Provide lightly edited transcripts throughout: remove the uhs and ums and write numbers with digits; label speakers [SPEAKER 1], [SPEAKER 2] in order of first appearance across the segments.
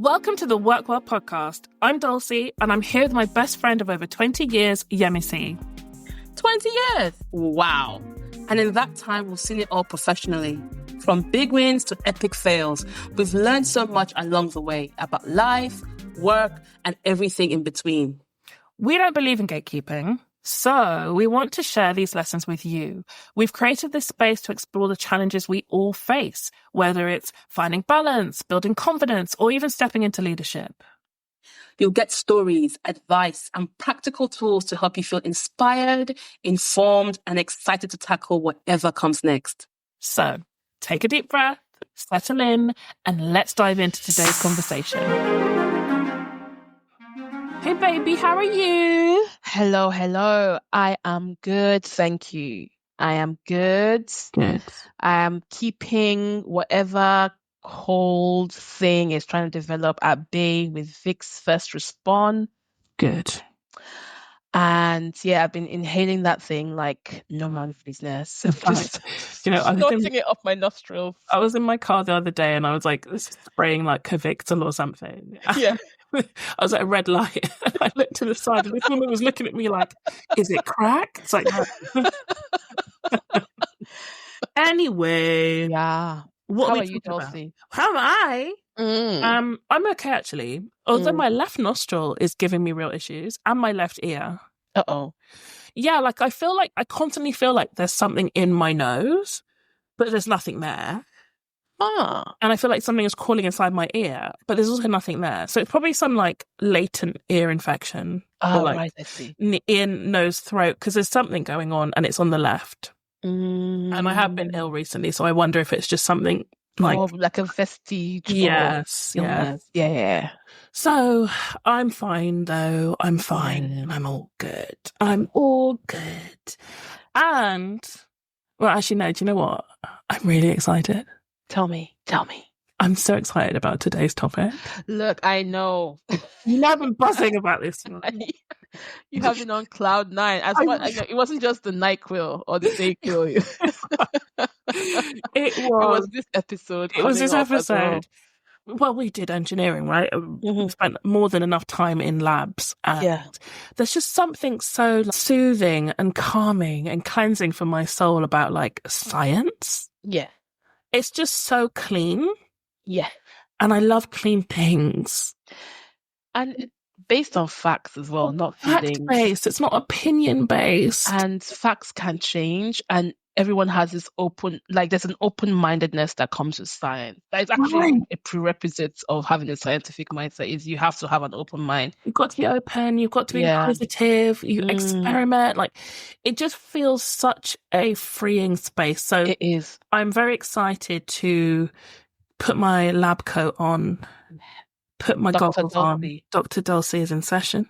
[SPEAKER 1] Welcome to the Work Well podcast. I'm Dulcie, and I'm here with my best friend of over 20 years, Yemisi.
[SPEAKER 2] 20 years? Wow. And in that time, we've seen it all professionally. From big wins to epic fails, we've learned so much along the way about life, work, and everything in between.
[SPEAKER 1] We don't believe in gatekeeping, so we want to share these lessons with you. We've created this space to explore the challenges we all face, whether it's finding balance, building confidence, or even stepping into leadership.
[SPEAKER 2] You'll get stories, advice, and practical tools to help you feel inspired, informed, and excited to tackle whatever comes next.
[SPEAKER 1] So, take a deep breath, settle in, and let's dive into today's conversation. Hey baby, how are you?
[SPEAKER 3] Hello. I am good, thank you. I am good.
[SPEAKER 1] Good.
[SPEAKER 3] I am keeping whatever cold thing is trying to develop at bay with Vicks First Respond.
[SPEAKER 1] Good.
[SPEAKER 3] And yeah, I've been inhaling that thing like no man's business. Just snorting it up my nostrils.
[SPEAKER 1] I was in my car the other day and I was like spraying like Covixol or something.
[SPEAKER 3] Yeah.
[SPEAKER 1] I was at a red light and I looked to the side and this woman was looking at me like, is it crack? It's like, anyway.
[SPEAKER 3] Yeah.
[SPEAKER 1] What
[SPEAKER 3] How
[SPEAKER 1] are
[SPEAKER 3] are
[SPEAKER 1] we
[SPEAKER 3] you,
[SPEAKER 1] talking about?
[SPEAKER 3] Dulcie?
[SPEAKER 1] How am I? I'm okay actually. Although my left nostril is giving me real issues and my left ear.
[SPEAKER 3] Uh-oh.
[SPEAKER 1] Yeah, like I constantly feel like there's something in my nose, but there's nothing there. And I feel like something is crawling inside my ear, but there's also nothing there. So it's probably some like latent ear infection.
[SPEAKER 3] Oh,
[SPEAKER 1] like,
[SPEAKER 3] right, I see.
[SPEAKER 1] Ear, nose, throat, because there's something going on and it's on the left. And I have been ill recently, so I wonder if it's just something like
[SPEAKER 3] a vestige.
[SPEAKER 1] Yes.
[SPEAKER 3] Yeah.
[SPEAKER 1] So I'm fine though. I'm fine. I'm all good. And well, actually, no, do you know what? I'm really excited.
[SPEAKER 3] Tell me.
[SPEAKER 1] I'm so excited about today's topic.
[SPEAKER 3] Look, I know.
[SPEAKER 1] You know I've been buzzing about this one.
[SPEAKER 3] You have been on cloud nine. It wasn't just the NyQuil or the DayQuil.
[SPEAKER 1] It was
[SPEAKER 3] this episode.
[SPEAKER 1] It was this episode. Well, we did engineering, right? We spent more than enough time in labs. And there's just something so soothing and calming and cleansing for my soul about like science.
[SPEAKER 3] Yeah.
[SPEAKER 1] It's just so clean.
[SPEAKER 3] Yeah.
[SPEAKER 1] And I love clean things.
[SPEAKER 3] And based on facts as well, not feelings.
[SPEAKER 1] Fact-based. It's not opinion-based.
[SPEAKER 3] And facts can change. And everyone has this there's an open-mindedness that comes with science. That is actually a prerequisite of having a scientific mindset, is you have to have an open mind.
[SPEAKER 1] You've got to be open, you've got to be inquisitive, you experiment. Like, it just feels such a freeing space. So
[SPEAKER 3] it is.
[SPEAKER 1] I'm very excited to put my lab coat on, put my goggles on. Dr. Dulcie is in session.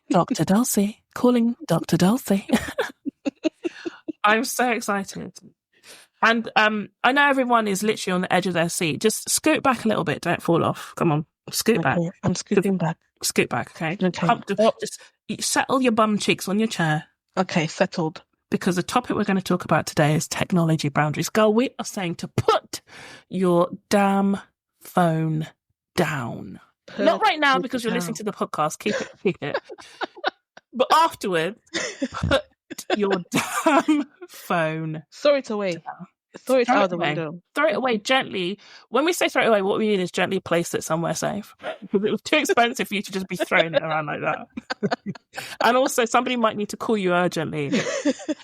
[SPEAKER 1] Dr. Dulcie, calling Dr. Dulcie. I'm so excited. And I know everyone is literally on the edge of their seat. Just scoot back a little bit. Don't fall off. Come on. Scoot back.
[SPEAKER 3] I'm scooting back.
[SPEAKER 1] Scoot back, okay?
[SPEAKER 3] Okay.
[SPEAKER 1] Just settle your bum cheeks on your chair.
[SPEAKER 3] Okay, settled.
[SPEAKER 1] Because the topic we're going to talk about today is technology boundaries. Girl, we are saying to put your damn phone down. Not right now because you're listening to the podcast. Keep it. But afterwards, put your damn phone.
[SPEAKER 3] Throw it away. Throw it out the window.
[SPEAKER 1] Throw it away gently. When we say throw it away, what we mean is gently place it somewhere safe. Because it was too expensive for you to just be throwing it around like that. And also, somebody might need to call you urgently.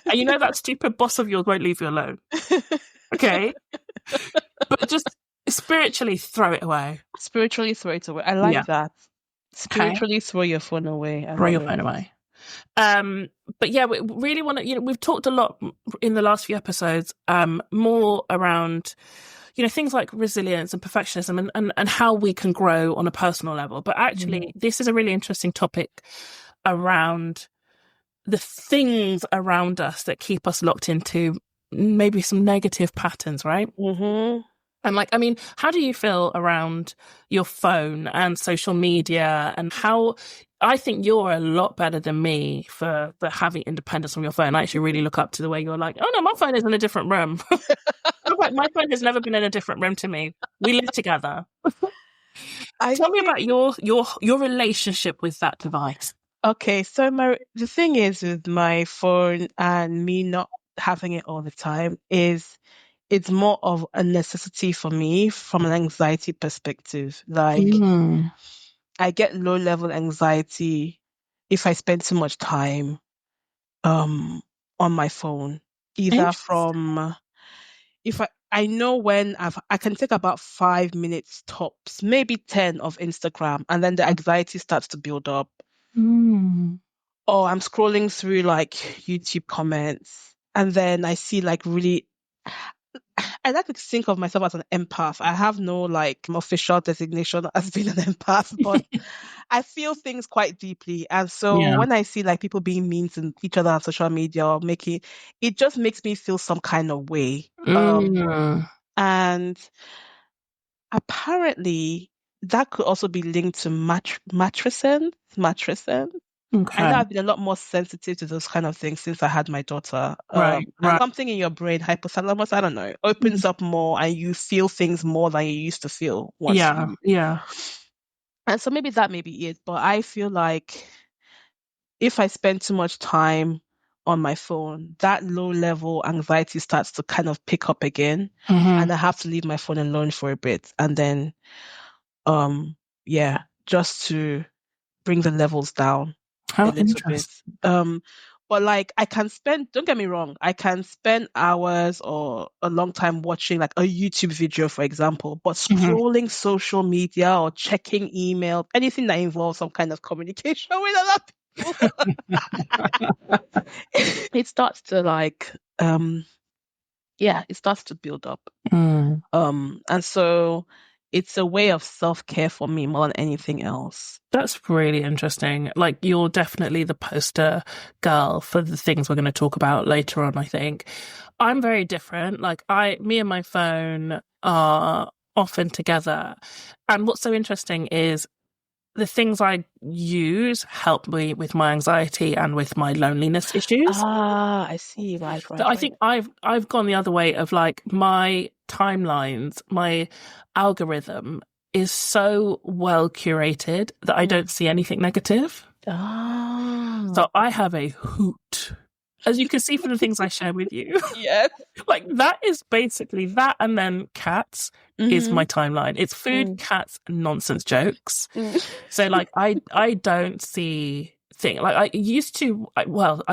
[SPEAKER 1] And you know that stupid boss of yours won't leave you alone. Okay? But just spiritually throw it away.
[SPEAKER 3] Spiritually throw it away. I like that. Spiritually throw your phone away.
[SPEAKER 1] Throw your phone away. But yeah, we really want to, we've talked a lot in the last few episodes, more around, things like resilience and perfectionism and how we can grow on a personal level. But actually, this is a really interesting topic around the things around us that keep us locked into maybe some negative patterns, right? And how do you feel around your phone and social media, and how I think you're a lot better than me for having independence from your phone. I actually really look up to the way you're like, oh no, my phone is in a different room. My phone has never been in a different room to me. We live together. Tell me about your relationship with that device.
[SPEAKER 3] Okay, so the thing is with my phone and me not having it all the time is it's more of a necessity for me from an anxiety perspective. Like
[SPEAKER 1] Mm.
[SPEAKER 3] I get low level anxiety if I spend too much time um on my phone, either
[SPEAKER 1] Interesting.
[SPEAKER 3] from if I know when I can take about 5 minutes tops, maybe 10 of Instagram, and then the anxiety starts to build up.
[SPEAKER 1] Mm.
[SPEAKER 3] Or I'm scrolling through like YouTube comments, and then I see like really I like to think of myself as an empath. I have no like official designation as being an empath, but I feel things quite deeply. And so
[SPEAKER 1] Yeah.
[SPEAKER 3] when I see like people being mean to each other on social media or making it just makes me feel some kind of way.
[SPEAKER 1] Mm.
[SPEAKER 3] And apparently that could also be linked to mattressing. I
[SPEAKER 1] Okay.
[SPEAKER 3] know I've been a lot more sensitive to those kind of things since I had my daughter.
[SPEAKER 1] Right.
[SPEAKER 3] And
[SPEAKER 1] Right.
[SPEAKER 3] something in your brain, hypothalamus, I don't know, opens up more and you feel things more than you used to feel once
[SPEAKER 1] Yeah.
[SPEAKER 3] you.
[SPEAKER 1] Yeah.
[SPEAKER 3] And so maybe that may be it. But I feel like if I spend too much time on my phone, that low level anxiety starts to kind of pick up again.
[SPEAKER 1] Hmm.
[SPEAKER 3] And I have to leave my phone alone for a bit. And then, um, yeah, just to bring the levels down a
[SPEAKER 1] How
[SPEAKER 3] little bit.
[SPEAKER 1] interesting.
[SPEAKER 3] But like I can spend, don't get me wrong, I can spend hours or a long time watching like a YouTube video, for example, but
[SPEAKER 1] Hmm.
[SPEAKER 3] scrolling social media or checking email, anything that involves some kind of communication with other people, it starts to like, yeah, it starts to build up.
[SPEAKER 1] Mm.
[SPEAKER 3] And so it's a way of self-care for me more than anything else.
[SPEAKER 1] That's really interesting. Like, you're definitely the poster girl for the things we're going to talk about later on, I think. I'm very different. Like, me and my phone are often together. And what's so interesting is the things I use help me with my anxiety and with my loneliness issues.
[SPEAKER 3] Ah, I see. Right,
[SPEAKER 1] So
[SPEAKER 3] right,
[SPEAKER 1] I
[SPEAKER 3] right.
[SPEAKER 1] think I've gone the other way of like my timelines, my algorithm is so well curated that I don't see anything negative.
[SPEAKER 3] Ah,
[SPEAKER 1] So I have a hoot. As you can see from the things I share with you,
[SPEAKER 3] yes.
[SPEAKER 1] like that is basically that, and then cats is my timeline. It's food,
[SPEAKER 3] Mm.
[SPEAKER 1] cats, nonsense jokes.
[SPEAKER 3] Mm.
[SPEAKER 1] So like I don't see thing like I used to. I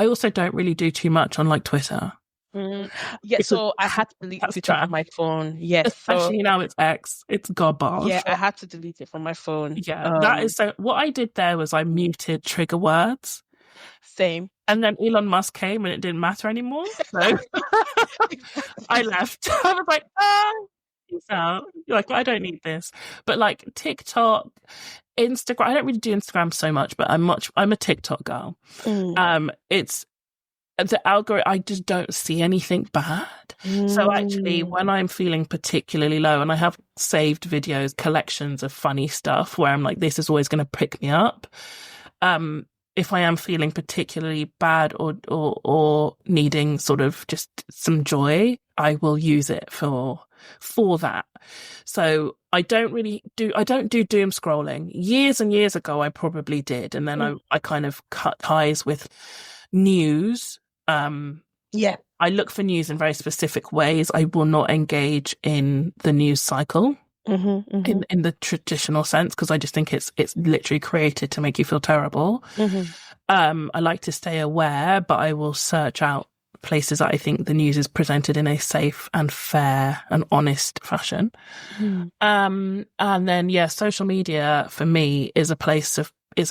[SPEAKER 1] also don't really do too much on like Twitter.
[SPEAKER 3] Mm. Yeah,
[SPEAKER 1] Because
[SPEAKER 3] so I had to delete
[SPEAKER 1] that's
[SPEAKER 3] Twitter
[SPEAKER 1] trash.
[SPEAKER 3] from my phone. Yes, so
[SPEAKER 1] Especially now it's X. It's
[SPEAKER 3] yeah,
[SPEAKER 1] garbage.
[SPEAKER 3] I had to delete it from my phone.
[SPEAKER 1] Yeah, that is so. What I did there was I muted trigger words,
[SPEAKER 3] Same.
[SPEAKER 1] and then Elon Musk came and it didn't matter anymore. So I left. I was like, peace out. Like, I don't need this. But like TikTok, Instagram, I don't really do Instagram so much, but I'm a TikTok girl. It's the algorithm, I just don't see anything bad. So actually, when I'm feeling particularly low, and I have saved videos, collections of funny stuff where I'm like, this is always going to pick me up. If I am feeling particularly bad or needing sort of just some joy, I will use it for that. So I don't do doom scrolling. Years and years ago, I probably did. And then I kind of cut ties with news.
[SPEAKER 3] Yeah.
[SPEAKER 1] I look for news in very specific ways. I will not engage in the news cycle in the traditional sense, because I just think it's literally created to make you feel terrible. I like to stay aware, but I will search out places that I think the news is presented in a safe and fair and honest fashion. And then social media for me is a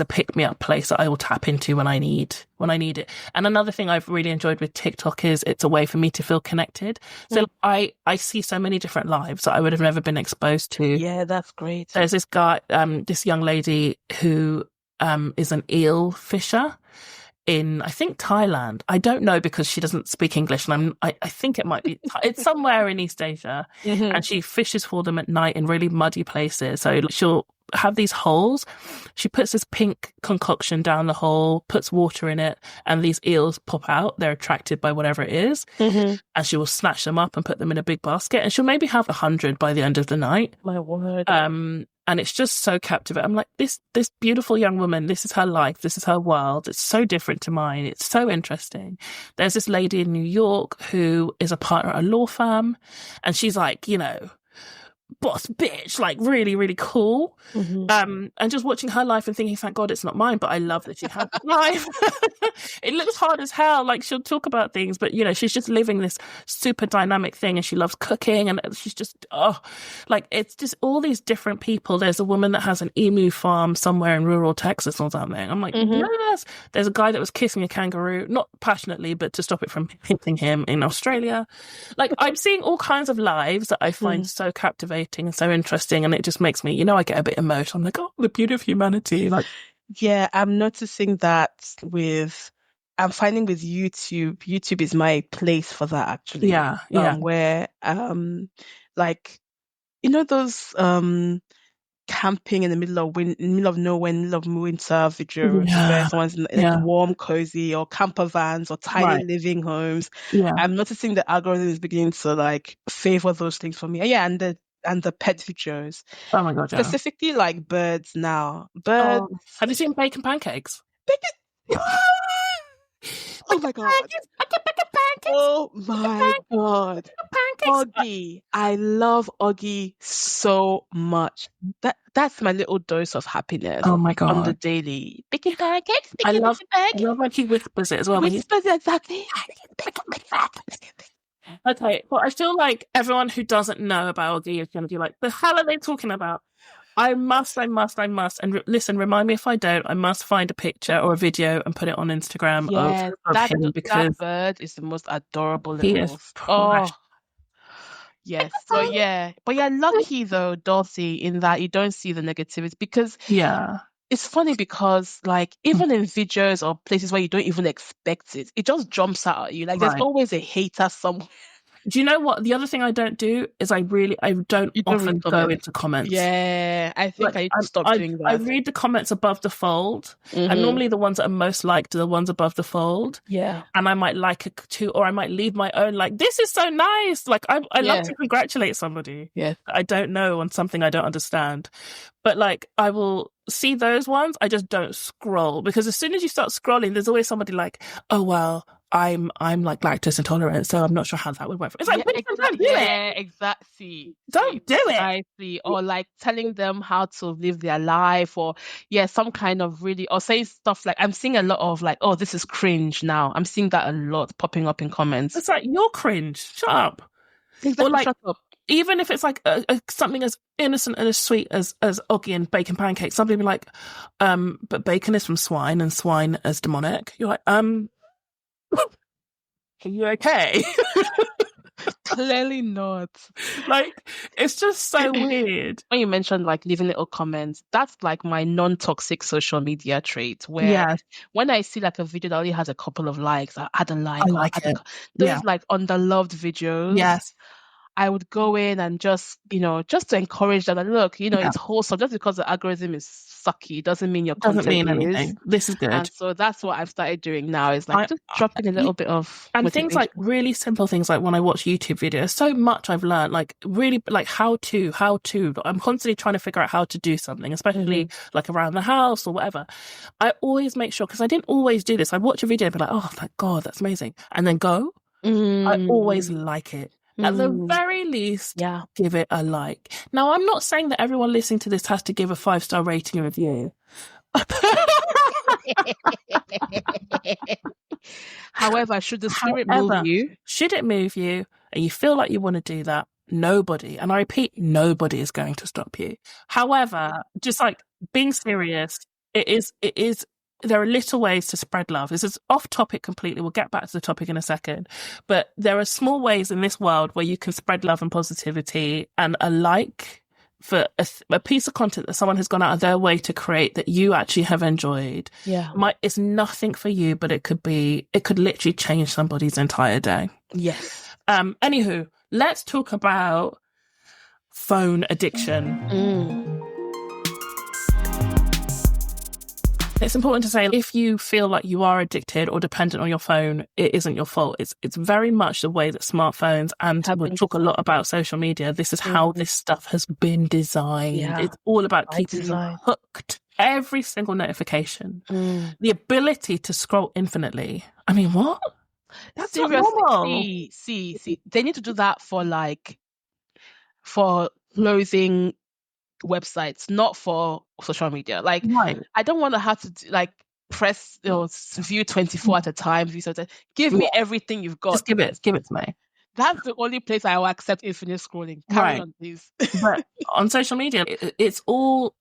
[SPEAKER 1] pick-me-up place that I will tap into when I need it. And another thing I've really enjoyed with TikTok is it's a way for me to feel connected. So I see so many different lives that I would have never been exposed to.
[SPEAKER 3] Yeah, that's great.
[SPEAKER 1] There's this guy, this young lady who is an eel fisher in, I think, Thailand. I don't know because she doesn't speak English, and I think it might be, it's somewhere in East Asia, and she fishes for them at night in really muddy places. So she'll have these holes. She puts this pink concoction down the hole, puts water in it, and these eels pop out. They're attracted by whatever it is, and she will snatch them up and put them in a big basket, and she'll maybe have 100 by the end of the night.
[SPEAKER 3] My word.
[SPEAKER 1] And it's just so captivating. I'm like, this beautiful young woman, this is her life, this is her world. It's so different to mine. It's so interesting. There's this lady in New York who is a partner at a law firm, and she's like, you know, boss bitch, like really, really cool. And just watching her life and thinking, thank God it's not mine, but I love that she has a life. It looks hard as hell. Like, she'll talk about things, but you know, she's just living this super dynamic thing, and she loves cooking, and she's just, like, it's just all these different people. There's a woman that has an emu farm somewhere in rural Texas or something. I'm like, yes. There's a guy that was kissing a kangaroo, not passionately, but to stop it from hitting him in Australia. Like, I'm seeing all kinds of lives that I find so captivating and so interesting, and it just makes me, you know, I get a bit emotional. I'm like, oh, the beauty of humanity. Like,
[SPEAKER 3] yeah, I'm noticing that I'm finding with YouTube is my place for that, actually.
[SPEAKER 1] yeah,
[SPEAKER 3] Where like, you know, those camping in the middle of nowhere, in the middle of winter videos where someone's in like warm, cozy, or camper vans or tiny living homes. I'm noticing the algorithm is beginning to like favor those things for me. And the pet videos.
[SPEAKER 1] Oh my God, yeah.
[SPEAKER 3] Specifically like birds now.
[SPEAKER 1] Have you seen bacon pancakes?
[SPEAKER 3] Bacon. Oh my God. Oh my God. Augie. I love Augie so much. That's my little dose of happiness.
[SPEAKER 1] Oh my God.
[SPEAKER 3] On the daily. Bacon pancakes.
[SPEAKER 1] I love like he whispers it as well.
[SPEAKER 3] Whispers it, exactly.
[SPEAKER 1] Okay, well, I feel like everyone who doesn't know about Augie is going to be like, the hell are they talking about? I must. And listen, remind me if I don't. I must find a picture or a video and put it on Instagram of him, because
[SPEAKER 3] that bird is the most adorable
[SPEAKER 1] he
[SPEAKER 3] little.
[SPEAKER 1] is.
[SPEAKER 3] Yes. So yeah, but you're lucky though, Dorothy, in that you don't see the negativity, because it's funny because like even in videos or places where you don't even expect it, it just jumps out at you. Like there's always a hater somewhere.
[SPEAKER 1] Do you know what? The other thing I don't do is I don't often go into comments.
[SPEAKER 3] Yeah, I think I need to stop doing that.
[SPEAKER 1] I read the comments above the fold, and normally the ones that are most liked are the ones above the fold.
[SPEAKER 3] Yeah.
[SPEAKER 1] And I might like it too, or I might leave my own, like, this is so nice. Like, I love to congratulate somebody.
[SPEAKER 3] Yeah.
[SPEAKER 1] I don't know on something I don't understand. But like, I will see those ones. I just don't scroll, because as soon as you start scrolling, there's always somebody like, oh, well, I'm like lactose intolerant, so I'm not sure how that would work. It's like, don't do it.
[SPEAKER 3] Exactly.
[SPEAKER 1] Don't do it.
[SPEAKER 3] Precisely. Or like telling them how to live their life, or some kind of really, or saying stuff like, I'm seeing a lot of like, oh, this is cringe now. I'm seeing that a lot popping up in comments.
[SPEAKER 1] It's like, you're cringe. Shut up.
[SPEAKER 3] Exactly.
[SPEAKER 1] Or like,
[SPEAKER 3] shut up.
[SPEAKER 1] Even if it's like something as innocent and as sweet as Augie and bacon pancakes, somebody be like, but bacon is from swine and swine is demonic. You're like, are you okay?
[SPEAKER 3] Clearly not.
[SPEAKER 1] Like, it's just so weird.
[SPEAKER 3] When you mentioned like leaving little comments, that's like my non-toxic social media trait, where when I see like a video that only has a couple of likes, I add a like.
[SPEAKER 1] I like it.
[SPEAKER 3] Those like underloved videos.
[SPEAKER 1] Yes.
[SPEAKER 3] I would go in and just to encourage them. And look, it's wholesome. Just because the algorithm is sucky doesn't mean your content
[SPEAKER 1] doesn't mean anything. This is good.
[SPEAKER 3] And so that's what I've started doing now, is like just dropping a little bit of
[SPEAKER 1] and things like really simple things, like when I watch YouTube videos, so much I've learned, like really like how to. I'm constantly trying to figure out how to do something, especially like around the house or whatever. I always make sure, because I didn't always do this. I'd watch a video and be like, oh, thank God, that's amazing, and then go. I always like it. At the very least, give it a like. Now, I'm not saying that everyone listening to this has to give a 5-star rating and review.
[SPEAKER 3] However, should the spirit move you?
[SPEAKER 1] Should it move you and you feel like you want to do that, nobody, and I repeat, nobody is going to stop you. However, just like being serious, it is there are little ways to spread love. This is off topic completely. We'll get back to the topic in a second. But there are small ways in this world where you can spread love and positivity, and a like for a piece of content that someone has gone out of their way to create that you actually have enjoyed. It's nothing for you, but it could literally change somebody's entire day.
[SPEAKER 3] Yes.
[SPEAKER 1] Anywho, let's talk about phone addiction. It's important to say, if you feel like you are addicted or dependent on your phone, it isn't your fault. It's very much the way that smartphones, and we'll talk a lot about social media, this is how this stuff has been designed.
[SPEAKER 3] Yeah.
[SPEAKER 1] It's all about
[SPEAKER 3] By
[SPEAKER 1] keeping
[SPEAKER 3] design.
[SPEAKER 1] you hooked. Every single notification. The ability to scroll infinitely. I mean, what? That's not
[SPEAKER 3] Seriously,
[SPEAKER 1] normal.
[SPEAKER 3] see. They need to do that for closing websites, not for social media. Like,
[SPEAKER 1] Right.
[SPEAKER 3] I don't want to have to press view 24 at a time. View something. Give me everything you've got.
[SPEAKER 1] Just give it to me.
[SPEAKER 3] That's the only place I will accept infinite scrolling. Carry on, please.
[SPEAKER 1] But on social media, it's all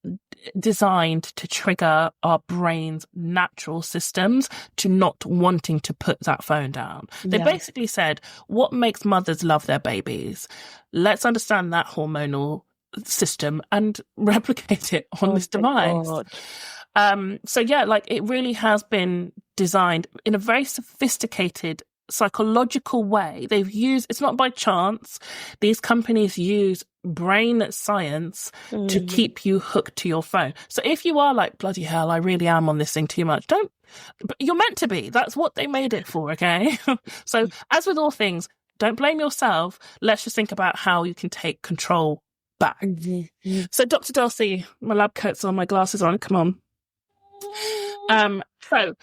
[SPEAKER 1] designed to trigger our brain's natural systems to not wanting to put that phone down. They basically said, what makes mothers love their babies? Let's understand that hormonal system and replicate it on this device. So yeah, like, it really has been designed in a very sophisticated psychological way. They've used, it's not by chance, these companies use brain science to keep you hooked to your phone. So if you are like, bloody hell, I really am on this thing too much, you're meant to be. That's what they made it for, okay? So as with all things, don't blame yourself. Let's just think about how you can take control back. So Dr. Dulcie, my lab coat's on, my glasses on, come on. So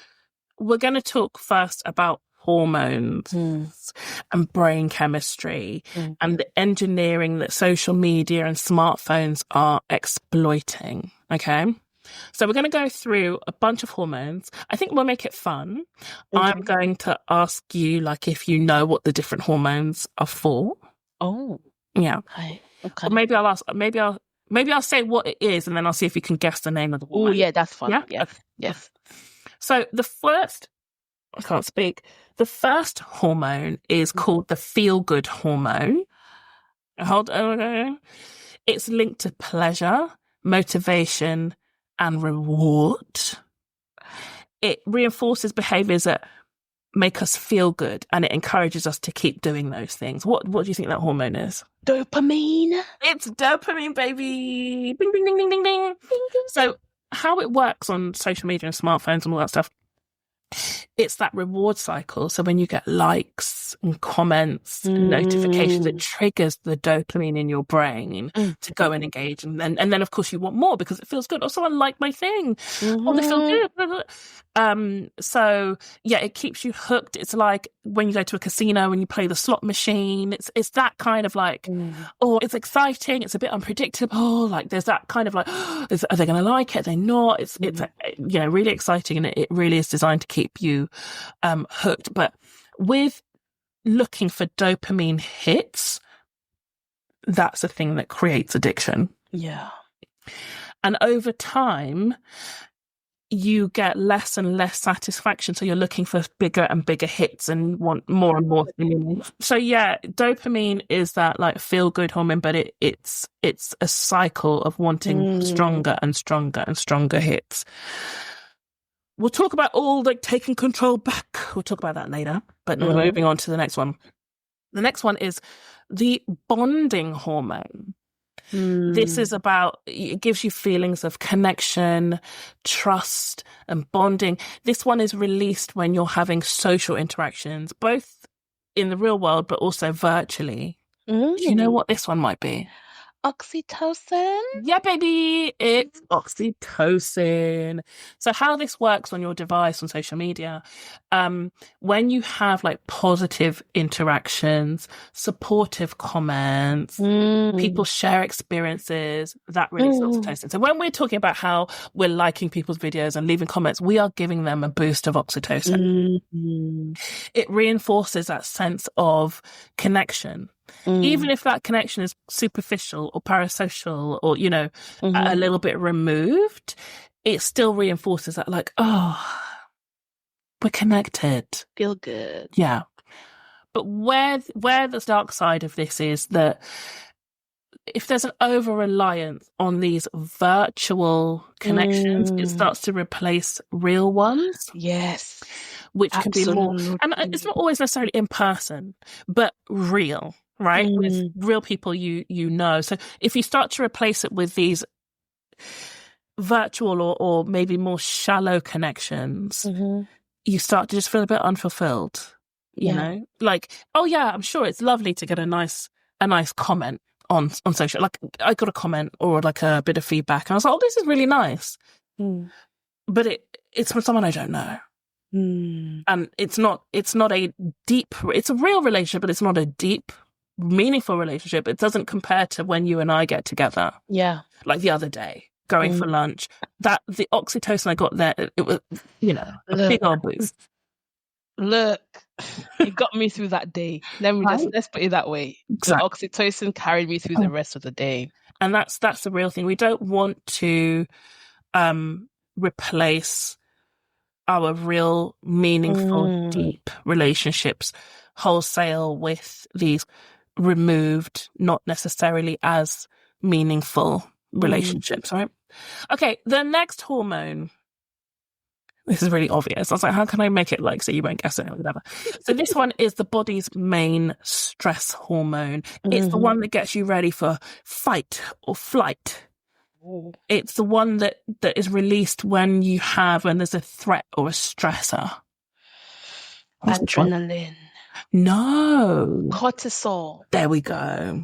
[SPEAKER 1] we're going to talk first about hormones and brain chemistry and the engineering that social media and smartphones are exploiting. Okay. So we're going to go through a bunch of hormones. I think we'll make it fun. I'm going to ask you, like, if you know what the different hormones are for.
[SPEAKER 3] Oh.
[SPEAKER 1] Yeah.
[SPEAKER 3] Okay.
[SPEAKER 1] Or maybe I'll say what it is, and then I'll see if you can guess the name of the hormone.
[SPEAKER 3] Oh, yeah, that's fun.
[SPEAKER 1] Yeah?
[SPEAKER 3] Yes.
[SPEAKER 1] Okay.
[SPEAKER 3] Yes.
[SPEAKER 1] So I can't speak. The first hormone is called the feel-good hormone. Hold on. It's linked to pleasure, motivation, and reward. It reinforces behaviors that make us feel good, and it encourages us to keep doing those things. What do you think that hormone is?
[SPEAKER 3] Dopamine.
[SPEAKER 1] It's dopamine, baby. Ding, ding, ding, ding, ding, ding. So how it works on social media and smartphones and all that stuff, it's that reward cycle. So when you get likes and comments and notifications, it triggers the dopamine in your brain to go and engage. And then, of course, you want more because it feels good. Oh, someone liked my thing. Oh, they feel good. So, yeah, it keeps you hooked. It's like when you go to a casino and you play the slot machine. It's that kind of like, oh, it's exciting. It's a bit unpredictable. Like, there's that kind of like, are they going to like it? Are they not? It's really exciting, and it really is designed to keep you hooked. But with looking for dopamine hits, that's a thing that creates addiction.
[SPEAKER 3] Yeah. And
[SPEAKER 1] over time, you get less and less satisfaction. So you're looking for bigger and bigger hits and want more and more. So yeah, dopamine is that like feel good hormone, but it's a cycle of wanting stronger and stronger and stronger hits. We'll talk about all like taking control back. We'll talk about that later, but we're moving on to the next one. The next one is the bonding hormone. This is about, it gives you feelings of connection, trust, and bonding. This one is released when you're having social interactions, both in the real world, but also virtually. Do you know what this one might be?
[SPEAKER 3] Oxytocin?
[SPEAKER 1] Yeah, baby, it's oxytocin. So how this works on your device on social media, when you have like positive interactions, supportive comments, people share experiences, that releases oxytocin. So when we're talking about how we're liking people's videos and leaving comments, we are giving them a boost of oxytocin. It reinforces that sense of connection. Even if that connection is superficial or parasocial or, a little bit removed, it still reinforces that like, oh, we're connected.
[SPEAKER 3] Feel good.
[SPEAKER 1] Yeah. But where the dark side of this is that if there's an over-reliance on these virtual connections, it starts to replace real ones.
[SPEAKER 3] Yes.
[SPEAKER 1] Which can be more, and it's not always necessarily in person, but real. Right? With real people you know. So if you start to replace it with these virtual or maybe more shallow connections, you start to just feel a bit unfulfilled. You know, like, oh yeah, I'm sure it's lovely to get a nice comment on social. Like, I got a comment or like a bit of feedback, and I was like, oh, this is really nice. But it's from someone I don't know. And it's not a deep, it's a real relationship, but it's not a deep, meaningful relationship. It doesn't compare to when you and I get together.
[SPEAKER 3] Yeah.
[SPEAKER 1] Like the other day, going for lunch, that the oxytocin I got there, it was, you know, a big old boost.
[SPEAKER 3] Look, you got me through that day. Let's put it that way.
[SPEAKER 1] Exactly.
[SPEAKER 3] The oxytocin carried me through the rest of the day.
[SPEAKER 1] And that's the real thing. We don't want to replace our real, meaningful, deep relationships wholesale with these removed, not necessarily as meaningful relationships, right? Okay, the next hormone. This is really obvious. I was like, how can I make it like so you won't guess it or whatever? So this one is the body's main stress hormone. It's the one that gets you ready for fight or flight. It's the one that is released when there's a threat or a stressor.
[SPEAKER 3] Adrenaline.
[SPEAKER 1] No.
[SPEAKER 3] Cortisol.
[SPEAKER 1] There we go.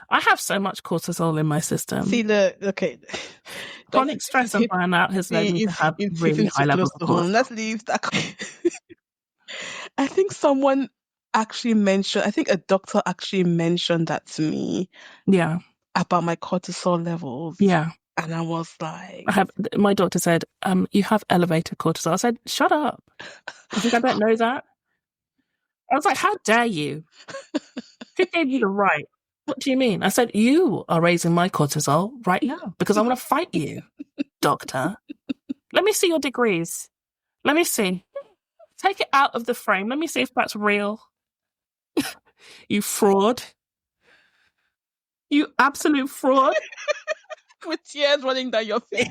[SPEAKER 1] I have so much cortisol in my system.
[SPEAKER 3] See, okay.
[SPEAKER 1] Chronic stress and burnout has led me to have really high levels of cortisol.
[SPEAKER 3] Let's leave that. I think someone actually mentioned, I think a doctor actually mentioned that to me.
[SPEAKER 1] Yeah.
[SPEAKER 3] About my cortisol levels.
[SPEAKER 1] Yeah.
[SPEAKER 3] And I was like...
[SPEAKER 1] my doctor said, you have elevated cortisol. I said, shut up. I think I don't know that. I was like, how dare you? Who gave you the right? What do you mean? I said, you are raising my cortisol right now because I want to fight you, doctor. Let me see your degrees. Let me see. Take it out of the frame. Let me see if that's real. You fraud. You absolute fraud.
[SPEAKER 3] With tears running down your face.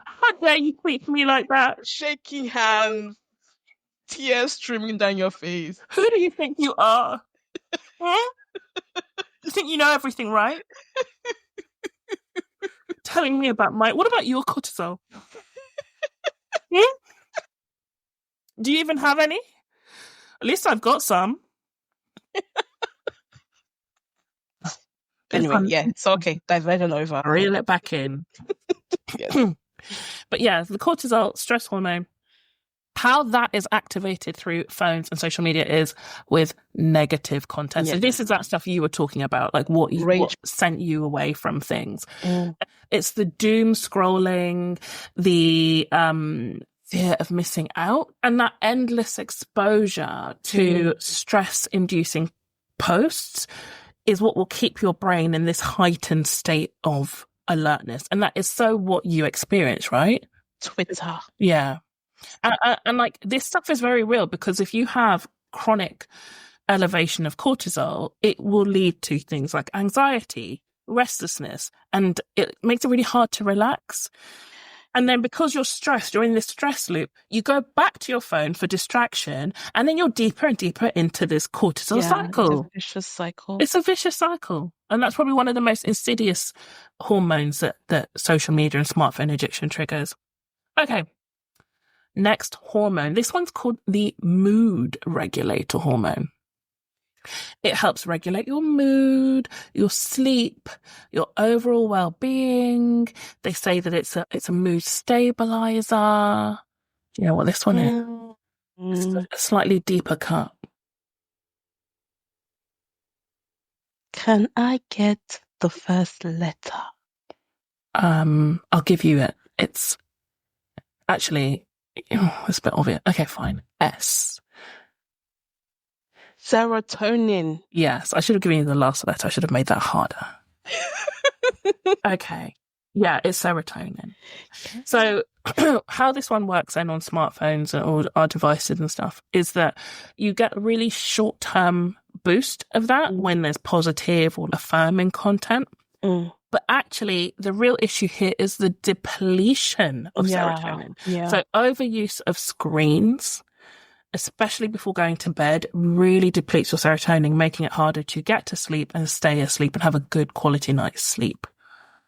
[SPEAKER 1] How dare you speak to me like that?
[SPEAKER 3] Shaking hands. Tears streaming down your face.
[SPEAKER 1] Who do you think you are? Huh? You think you know everything, right? Telling me about what about your cortisol? Do you even have any? At least I've got some.
[SPEAKER 3] Anyway, yeah, it's okay. Diversion over.
[SPEAKER 1] Reel it back in.
[SPEAKER 3] Yes.
[SPEAKER 1] But yeah, the cortisol, stress hormone, how that is activated through phones and social media is with negative content. So this is that stuff you were talking about, like what sent you away from things. It's the doom scrolling, the fear of missing out, and that endless exposure to stress-inducing posts is what will keep your brain in this heightened state of alertness. And that is so what you experience, right?
[SPEAKER 3] Twitter.
[SPEAKER 1] Yeah. And like this stuff is very real because if you have chronic elevation of cortisol, it will lead to things like anxiety, restlessness, and it makes it really hard to relax. And then because you're stressed, you're in this stress loop, you go back to your phone for distraction, and then you're deeper and deeper into this cortisol cycle.
[SPEAKER 3] It's a vicious cycle.
[SPEAKER 1] It's a vicious cycle. And that's probably one of the most insidious hormones that social media and smartphone addiction triggers. Okay. Next hormone. This one's called the mood regulator hormone. It helps regulate your mood, your sleep, your overall well-being. They say that it's a mood stabilizer. Do you know what this one is? It's a slightly deeper cut.
[SPEAKER 3] Can I get the first letter?
[SPEAKER 1] I'll give you it. It's actually it's a bit obvious. Okay, fine. S.
[SPEAKER 3] Serotonin.
[SPEAKER 1] Yes, I should have given you the last letter. I should have made that harder. Okay. Yeah, it's serotonin. So how this one works then on smartphones or our devices and stuff is that you get a really short-term boost of that when there's positive or affirming content. But actually, the real issue here is the depletion of serotonin. Yeah. So overuse of screens especially before going to bed, really depletes your serotonin, making it harder to get to sleep and stay asleep and have a good quality night's sleep.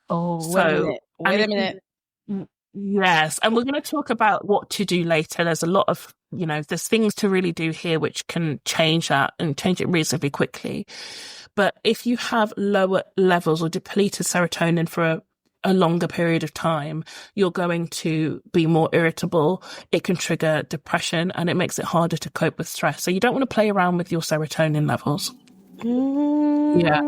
[SPEAKER 3] Oh, wait a minute. Wait a minute.
[SPEAKER 1] Yes, and we're going to talk about what to do later. There's a lot of, there's things to really do here which can change that and change it reasonably quickly. But if you have lower levels or depleted serotonin for a longer period of time, you're going to be more irritable. It can trigger depression and it makes it harder to cope with stress. So you don't want to play around with your serotonin levels. Yeah,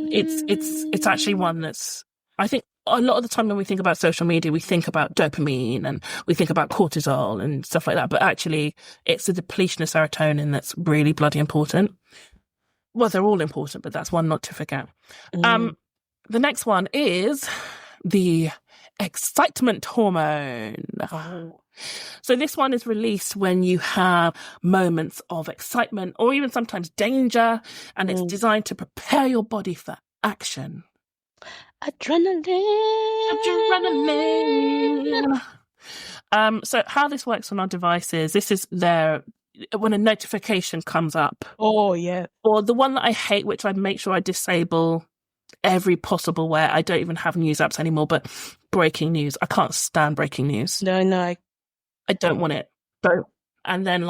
[SPEAKER 1] it's actually one that's, I think a lot of the time when we think about social media, we think about dopamine and we think about cortisol and stuff like that. But actually, it's the depletion of serotonin that's really bloody important. Well, they're all important, but that's one not to forget. The next one is the excitement hormone.
[SPEAKER 3] Oh.
[SPEAKER 1] So this one is released when you have moments of excitement or even sometimes danger, and it's designed to prepare your body for action.
[SPEAKER 3] Adrenaline.
[SPEAKER 1] So how this works on our devices, this is when a notification comes up.
[SPEAKER 3] Oh, yeah.
[SPEAKER 1] Or the one that I hate, which I make sure I disable every possible way. I don't even have news apps anymore, but breaking news. I can't stand breaking news.
[SPEAKER 3] No.
[SPEAKER 1] I don't want it. Don't. And then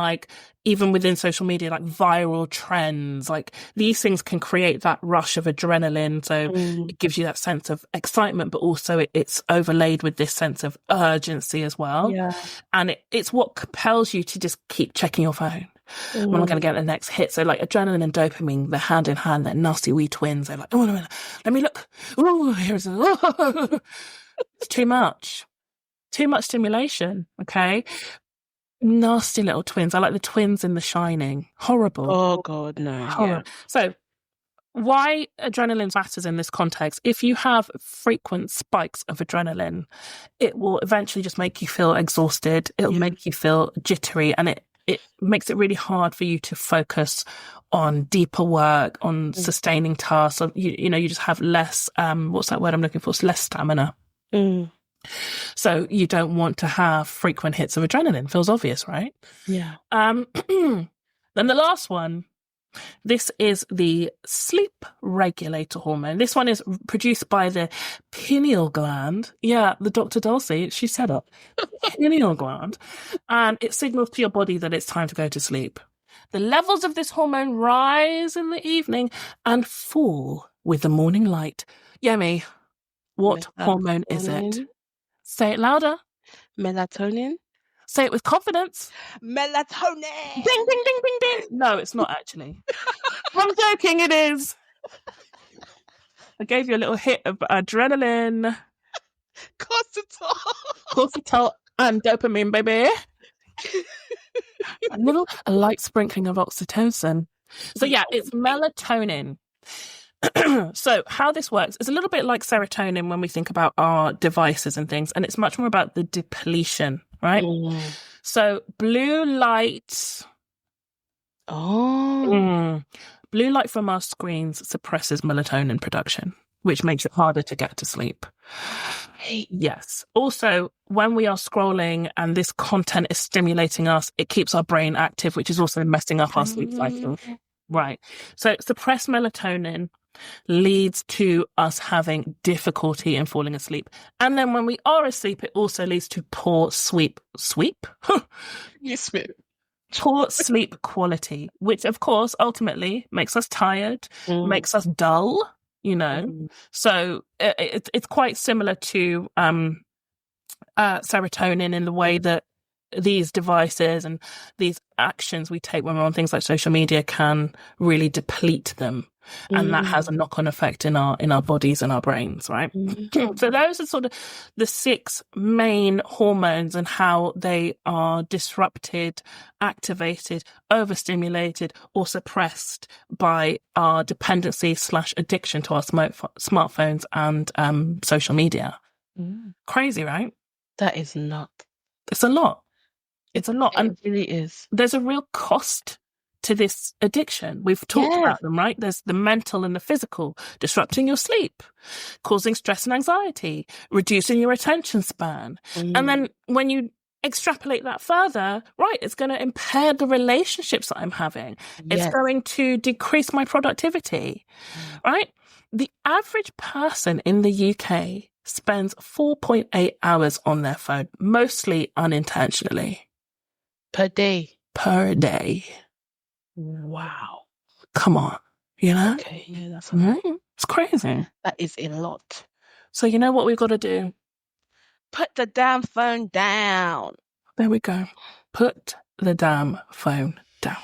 [SPEAKER 1] even within social media, viral trends, these things can create that rush of adrenaline. So it gives you that sense of excitement, but also it's overlaid with this sense of urgency as well.
[SPEAKER 3] Yeah.
[SPEAKER 1] And it's what compels you to just keep checking your phone. When am I going to get the next hit? So adrenaline and dopamine, they're hand in hand. They're nasty wee twins. They're oh, no, let me look. Oh, here's it's too much. Too much stimulation. Okay. Nasty little twins. I like the twins in The Shining. Horrible.
[SPEAKER 3] Oh, God, no.
[SPEAKER 1] Horrible. Yeah. So why adrenaline matters in this context, if you have frequent spikes of adrenaline, it will eventually just make you feel exhausted. It'll make you feel jittery, and it makes it really hard for you to focus on deeper work, on sustaining tasks. Or, you just have less, what's that word I'm looking for? It's less stamina. So you don't want to have frequent hits of adrenaline. Feels obvious, right?
[SPEAKER 3] Yeah.
[SPEAKER 1] Then the last one, this is the sleep regulator hormone. This one is produced by the pineal gland. Yeah, the Dr. Dulcie, she said it. Pineal gland. And it signals to your body that it's time to go to sleep. The levels of this hormone rise in the evening and fall with the morning light. Yemi, what hormone is it? Say it louder.
[SPEAKER 3] Melatonin.
[SPEAKER 1] Say it with confidence.
[SPEAKER 3] Melatonin.
[SPEAKER 1] Ding, ding, ding, ding, ding. No, it's not actually. I'm joking, it is. I gave you a little hit of adrenaline. Cortisol and dopamine, baby. A light sprinkling of oxytocin. So yeah, it's melatonin. So how this works is a little bit like serotonin when we think about our devices and things, and it's much more about the depletion, right? So blue light. Blue light from our screens suppresses melatonin production, which makes it harder to get to sleep. Yes. Also, when we are scrolling and this content is stimulating us, it keeps our brain active, which is also messing up our sleep cycle. Right. So suppressed melatonin leads to us having difficulty in falling asleep. And then when we are asleep, it also leads to poor poor sleep quality, which of course ultimately makes us tired, makes us dull, So it's quite similar to serotonin in the way that these devices and these actions we take when we're on things like social media can really deplete them. And that has a knock-on effect in our bodies and our brains, right? So those are sort of the 6 main hormones and how they are disrupted, activated, overstimulated, or suppressed by our dependency/addiction to our smartphones and social media. Crazy, right?
[SPEAKER 3] That is not.
[SPEAKER 1] It's a lot. It's a lot.
[SPEAKER 3] It really is.
[SPEAKER 1] There's a real cost to this addiction. We've talked about them, right? There's the mental and the physical, disrupting your sleep, causing stress and anxiety, reducing your attention span. And then when you extrapolate that further, right, it's going to impair the relationships that I'm having. It's
[SPEAKER 3] Yes.
[SPEAKER 1] going to decrease my productivity, right? The average person in the UK spends 4.8 hours on their phone, mostly unintentionally.
[SPEAKER 3] Per day.
[SPEAKER 1] Per day.
[SPEAKER 3] Wow.
[SPEAKER 1] Come on, you know?
[SPEAKER 3] Okay, yeah, that's a lot.
[SPEAKER 1] It's crazy.
[SPEAKER 3] That is a lot.
[SPEAKER 1] So you know what we've got to do?
[SPEAKER 3] Put the damn phone down.
[SPEAKER 1] There we go. Put the damn phone down.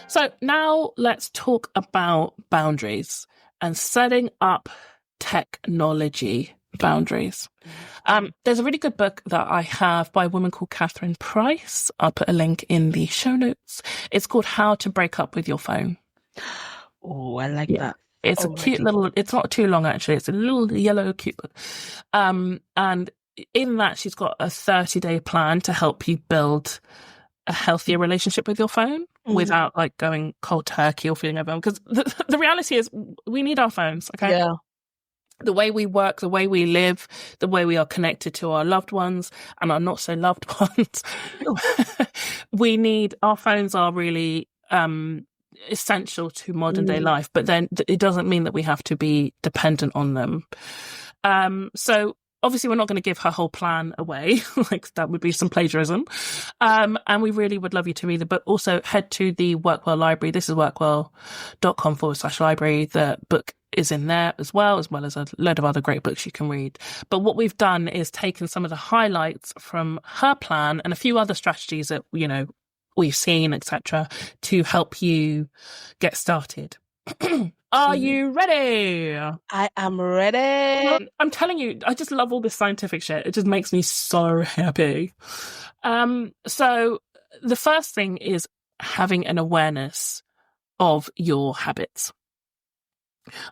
[SPEAKER 1] So now let's talk about boundaries and setting up technology boundaries. There's a really good book that I have by a woman called Catherine Price. I'll put a link in the show notes. It's called How to Break Up with Your Phone.
[SPEAKER 3] Oh, I like that.
[SPEAKER 1] It's a cute little, it's not too long actually. It's a little yellow cute book. And in that she's got a 30-day plan to help you build a healthier relationship with your phone without like going cold turkey or feeling overwhelmed. Because the reality is we need our phones, okay?
[SPEAKER 3] Yeah.
[SPEAKER 1] The way we work, the way we live, the way we are connected to our loved ones and our not so loved ones. Our phones are really essential to modern day life, but then it doesn't mean that we have to be dependent on them. So obviously we're not going to give her whole plan away, like that would be some plagiarism. And we really would love you to read it, but also head to the Workwell library. This is workwell.com/library. The book is in there as well as a load of other great books you can read. But what we've done is taken some of the highlights from her plan and a few other strategies that, you know, we've seen, etc., to help you get started. Are you ready?
[SPEAKER 3] I am ready.
[SPEAKER 1] I'm telling you, I just love all this scientific shit. It just makes me so happy. So the first thing is having an awareness of your habits.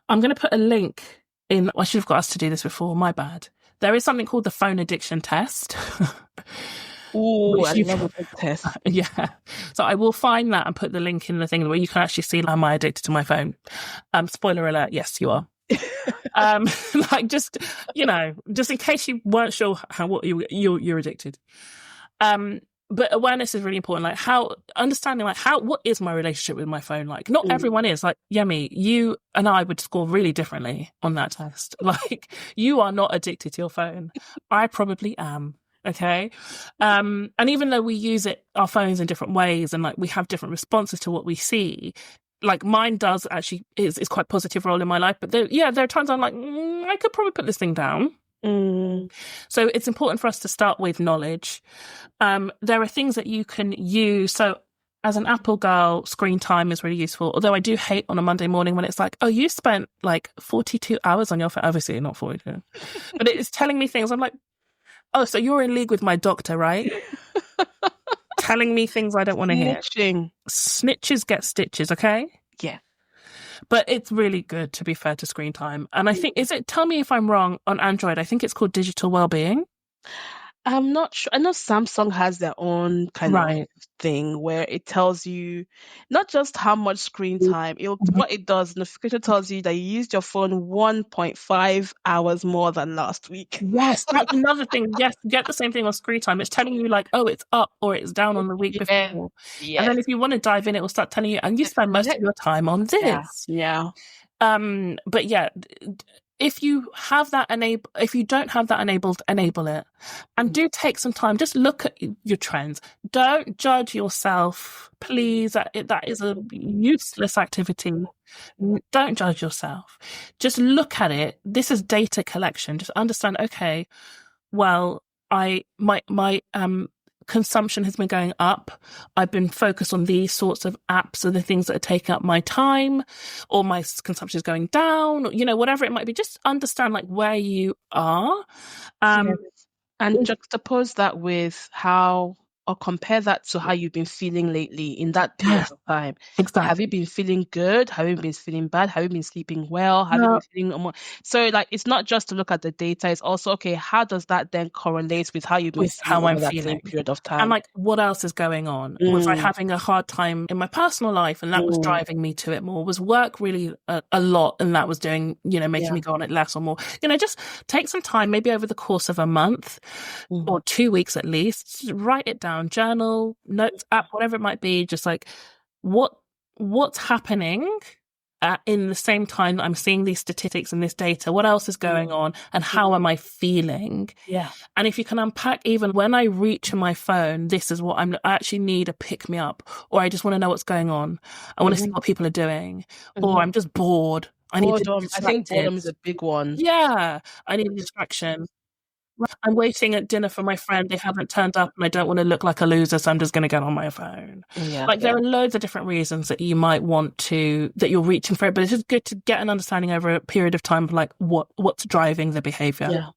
[SPEAKER 1] I'm going to put a link in. I should have got us to do this before. My bad. There is something called the phone addiction test.
[SPEAKER 3] Oh, I love a good test.
[SPEAKER 1] Yeah. So I will find that and put the link in the thing where you can actually see, am I addicted to my phone? Spoiler alert, yes, you are. Like just, you know, just in case you weren't sure what you're addicted. But awareness is really important. Like understanding what is my relationship with my phone like? Not everyone is. Like, Yemi, you and I would score really differently on that test. Like, you are not addicted to your phone. I probably am. Okay. And even though we use our phones in different ways and like we have different responses to what we see, like mine does actually is quite a positive role in my life. But there are times I'm like, I could probably put this thing down. So it's important for us to start with knowledge. There are things that you can use. So as an Apple girl, screen time is really useful. Although I do hate on a Monday morning when it's like, oh, you spent like 42 hours on your phone. Obviously not 42, but it is telling me things. I'm like, oh, so you're in league with my doctor, right? Telling me things I don't want to hear. Snitches get stitches, okay?
[SPEAKER 3] Yeah.
[SPEAKER 1] But it's really good, to be fair, to screen time. And I think, tell me if I'm wrong, on Android, I think it's called digital wellbeing.
[SPEAKER 3] I'm not sure. I know Samsung has their own kind of thing where it tells you not just how much screen time, what it does, notification tells you that you used your phone 1.5 hours more than last week.
[SPEAKER 1] Yes, that's another thing. Yes, get the same thing on screen time. It's telling you like, oh, it's up or it's down on the week before. Yeah. And then if you want to dive in, it will start telling you, and you spend most of your time on this.
[SPEAKER 3] Yeah.
[SPEAKER 1] But yeah, if you have that if you don't have that enabled, enable it. And do take some time. Just look at your trends. Don't judge yourself, please. That is a useless activity. Don't judge yourself. Just look at it. This is data collection. Just understand, okay, well, my consumption has been going up. I've been focused on these sorts of apps and the things that are taking up my time, or my consumption is going down, you know, whatever it might be. Just understand like where you are.
[SPEAKER 3] And juxtapose that with how or compare that to how you've been feeling lately in that period of time. Have you
[SPEAKER 1] Exactly.
[SPEAKER 3] been feeling good? Have you been feeling bad? Have you been sleeping well? Have you been
[SPEAKER 1] No,
[SPEAKER 3] feeling more? So like it's not just to look at the data, it's also okay, how does that then correlate with how you've been
[SPEAKER 1] with
[SPEAKER 3] feeling
[SPEAKER 1] how I'm
[SPEAKER 3] over that same
[SPEAKER 1] feeling.
[SPEAKER 3] period of
[SPEAKER 1] And
[SPEAKER 3] time?
[SPEAKER 1] like, what else is going on? Was I
[SPEAKER 3] Mm,
[SPEAKER 1] having a hard time in my personal life and that was
[SPEAKER 3] mm,
[SPEAKER 1] driving me to it more? Was work really a lot and that was doing, making
[SPEAKER 3] yeah.
[SPEAKER 1] me go on it less or more? Just take some time, maybe over the course of a month
[SPEAKER 3] Mm,
[SPEAKER 1] or 2 weeks at least, just write it down, journal, notes app, whatever it might be, just like what what's happening in the same time that I'm seeing these statistics and this data, what else is going on and how am I feeling?
[SPEAKER 3] yeah.
[SPEAKER 1] And if you can unpack, even when I reach for my phone, this is what I actually need a pick me up, or I just want to know what's going on. I want to see
[SPEAKER 3] Hmm.
[SPEAKER 1] what people are doing, or
[SPEAKER 3] Hmm.
[SPEAKER 1] I'm just bored. I need to be
[SPEAKER 3] Boredom. I think
[SPEAKER 1] distracted.
[SPEAKER 3] boredom is a big one.
[SPEAKER 1] Yeah, I need a distraction. I'm waiting at dinner for my friend. They haven't turned up and I don't want to look like a loser, so I'm just going to get on my phone.
[SPEAKER 3] Yeah,
[SPEAKER 1] Like there
[SPEAKER 3] yeah.
[SPEAKER 1] are loads of different reasons that you might want to, that you're reaching for it, but it's just good to get an understanding over a period of time of like what's driving the behavior.
[SPEAKER 3] Yeah.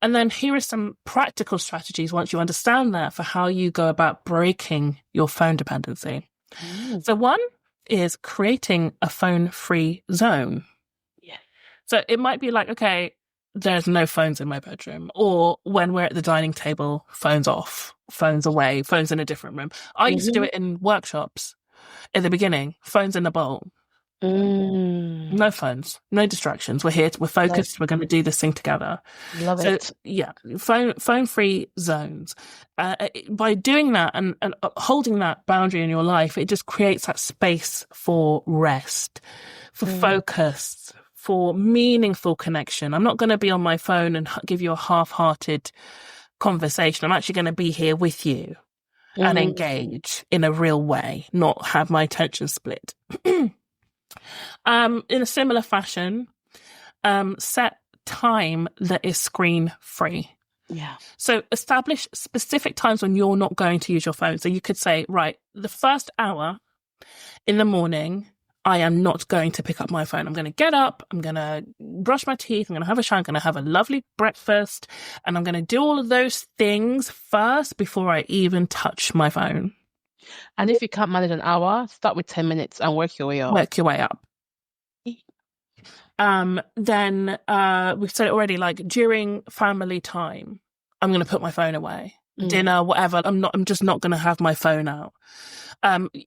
[SPEAKER 1] And then here are some practical strategies once you understand that for how you go about breaking your phone dependency.
[SPEAKER 3] Mm.
[SPEAKER 1] So one is creating a phone-free zone.
[SPEAKER 3] Yeah.
[SPEAKER 1] So it might be like, okay, there's no phones in my bedroom, or when we're at the dining table, phones off, phones away, phones in a different room. I used to do
[SPEAKER 3] Hmm.
[SPEAKER 1] it in workshops at the beginning, phones in a bowl,
[SPEAKER 3] Mm.
[SPEAKER 1] no phones, no distractions. We're here, we're
[SPEAKER 3] Love,
[SPEAKER 1] focused, we're going to do this thing together.
[SPEAKER 3] love
[SPEAKER 1] So
[SPEAKER 3] it.
[SPEAKER 1] yeah, phone free zones. By doing that and holding that boundary in your life, it just creates that space for rest, for focus, for meaningful connection. I'm not going to be on my phone and give you a half-hearted conversation. I'm actually going to be here with you and
[SPEAKER 3] Mm.
[SPEAKER 1] engage in a real way, not have my attention split. In a similar fashion, set time that is screen free.
[SPEAKER 3] Yeah.
[SPEAKER 1] So establish specific times when you're not going to use your phone. So you could say, right, the first hour in the morning, I am not going to pick up my phone. I'm going to get up, I'm going to brush my teeth, I'm going to have a shower, I'm going to have a lovely breakfast, and I'm going to do all of those things first before I even touch my phone.
[SPEAKER 3] And if you can't manage an hour, start with 10 minutes and work your way up.
[SPEAKER 1] Work your way up. Then we've said it already, like during family time, I'm going to put my phone away. Dinner, whatever. I'm just not going to have my phone out.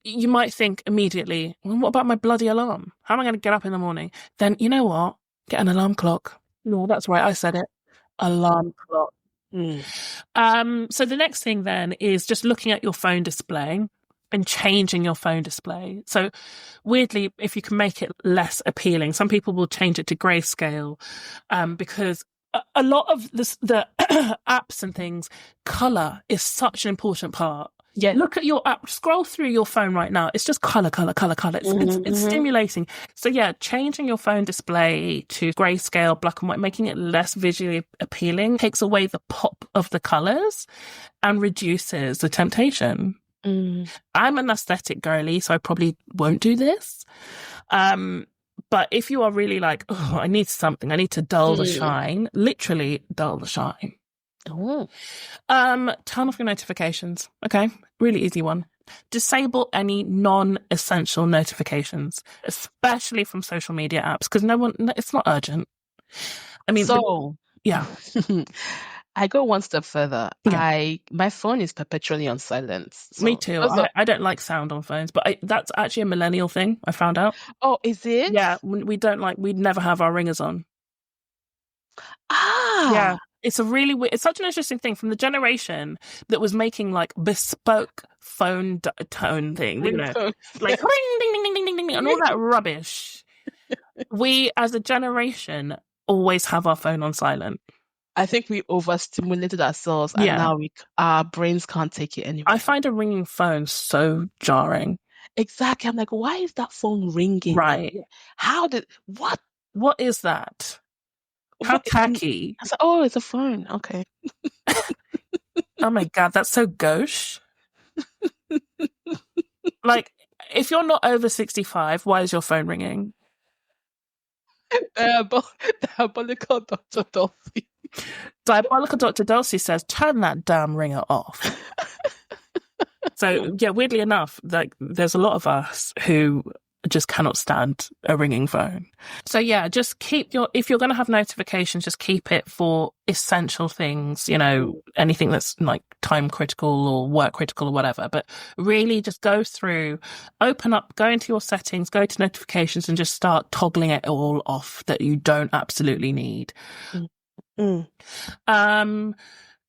[SPEAKER 1] You might think immediately, well, what about my bloody alarm? How am I going to get up in the morning? Then you know what? Get an alarm clock. No, that's right. I said it. Alarm clock. So the next thing then is just looking at your phone display and changing your phone display. So weirdly, if you can make it less appealing, some people will change it to grayscale, because a lot of the apps and things, color is such an important part.
[SPEAKER 3] Yeah.
[SPEAKER 1] Look at your app, scroll through your phone right now. It's just color. It's stimulating. So yeah, changing your phone display to grayscale, black and white, making it less visually appealing takes away the pop of the colors and reduces the temptation. I'm an aesthetic girly, so I probably won't do this. But if you are really like, oh, I need something, I need to dull the shine, literally dull the shine.
[SPEAKER 3] Oh.
[SPEAKER 1] Turn off your notifications. Okay. Really easy one. Disable any non-essential notifications, especially from social media apps, because it's not urgent. I mean, yeah.
[SPEAKER 3] I go one step further.
[SPEAKER 1] Yeah.
[SPEAKER 3] My phone is perpetually on silent. So
[SPEAKER 1] Me too. I don't like sound on phones, but that's actually a millennial thing, I found out.
[SPEAKER 3] Oh, is it?
[SPEAKER 1] Yeah, we'd never have our ringers on.
[SPEAKER 3] Ah.
[SPEAKER 1] Yeah. It's it's such an interesting thing from the generation that was making like bespoke phone tone thing,
[SPEAKER 3] Ringtone.
[SPEAKER 1] like ring, ding, ding, ding, ding, ding, ding, and all that rubbish. We, as a generation, always have our phone on silent.
[SPEAKER 3] I think we overstimulated ourselves and
[SPEAKER 1] Yeah.
[SPEAKER 3] now our brains can't take it anymore.
[SPEAKER 1] I find a ringing phone so jarring.
[SPEAKER 3] Exactly. I'm like, why is that phone ringing?
[SPEAKER 1] Right.
[SPEAKER 3] What
[SPEAKER 1] is that? How tacky.
[SPEAKER 3] I said, oh, it's a phone. Okay.
[SPEAKER 1] Oh my God, that's so gauche. Like, if you're not over 65, why is your phone ringing?
[SPEAKER 3] Diabolical Dr. Dolphy.
[SPEAKER 1] Diabolical Dr. Dulcie says, turn that damn ringer off. So, yeah, weirdly enough, like there's a lot of us who just cannot stand a ringing phone. So, yeah, just keep if you're going to have notifications, just keep it for essential things, you know, anything that's like time critical or work critical or whatever. But really just go through, open up, go into your settings, go to notifications and just start toggling it all off that you don't absolutely need.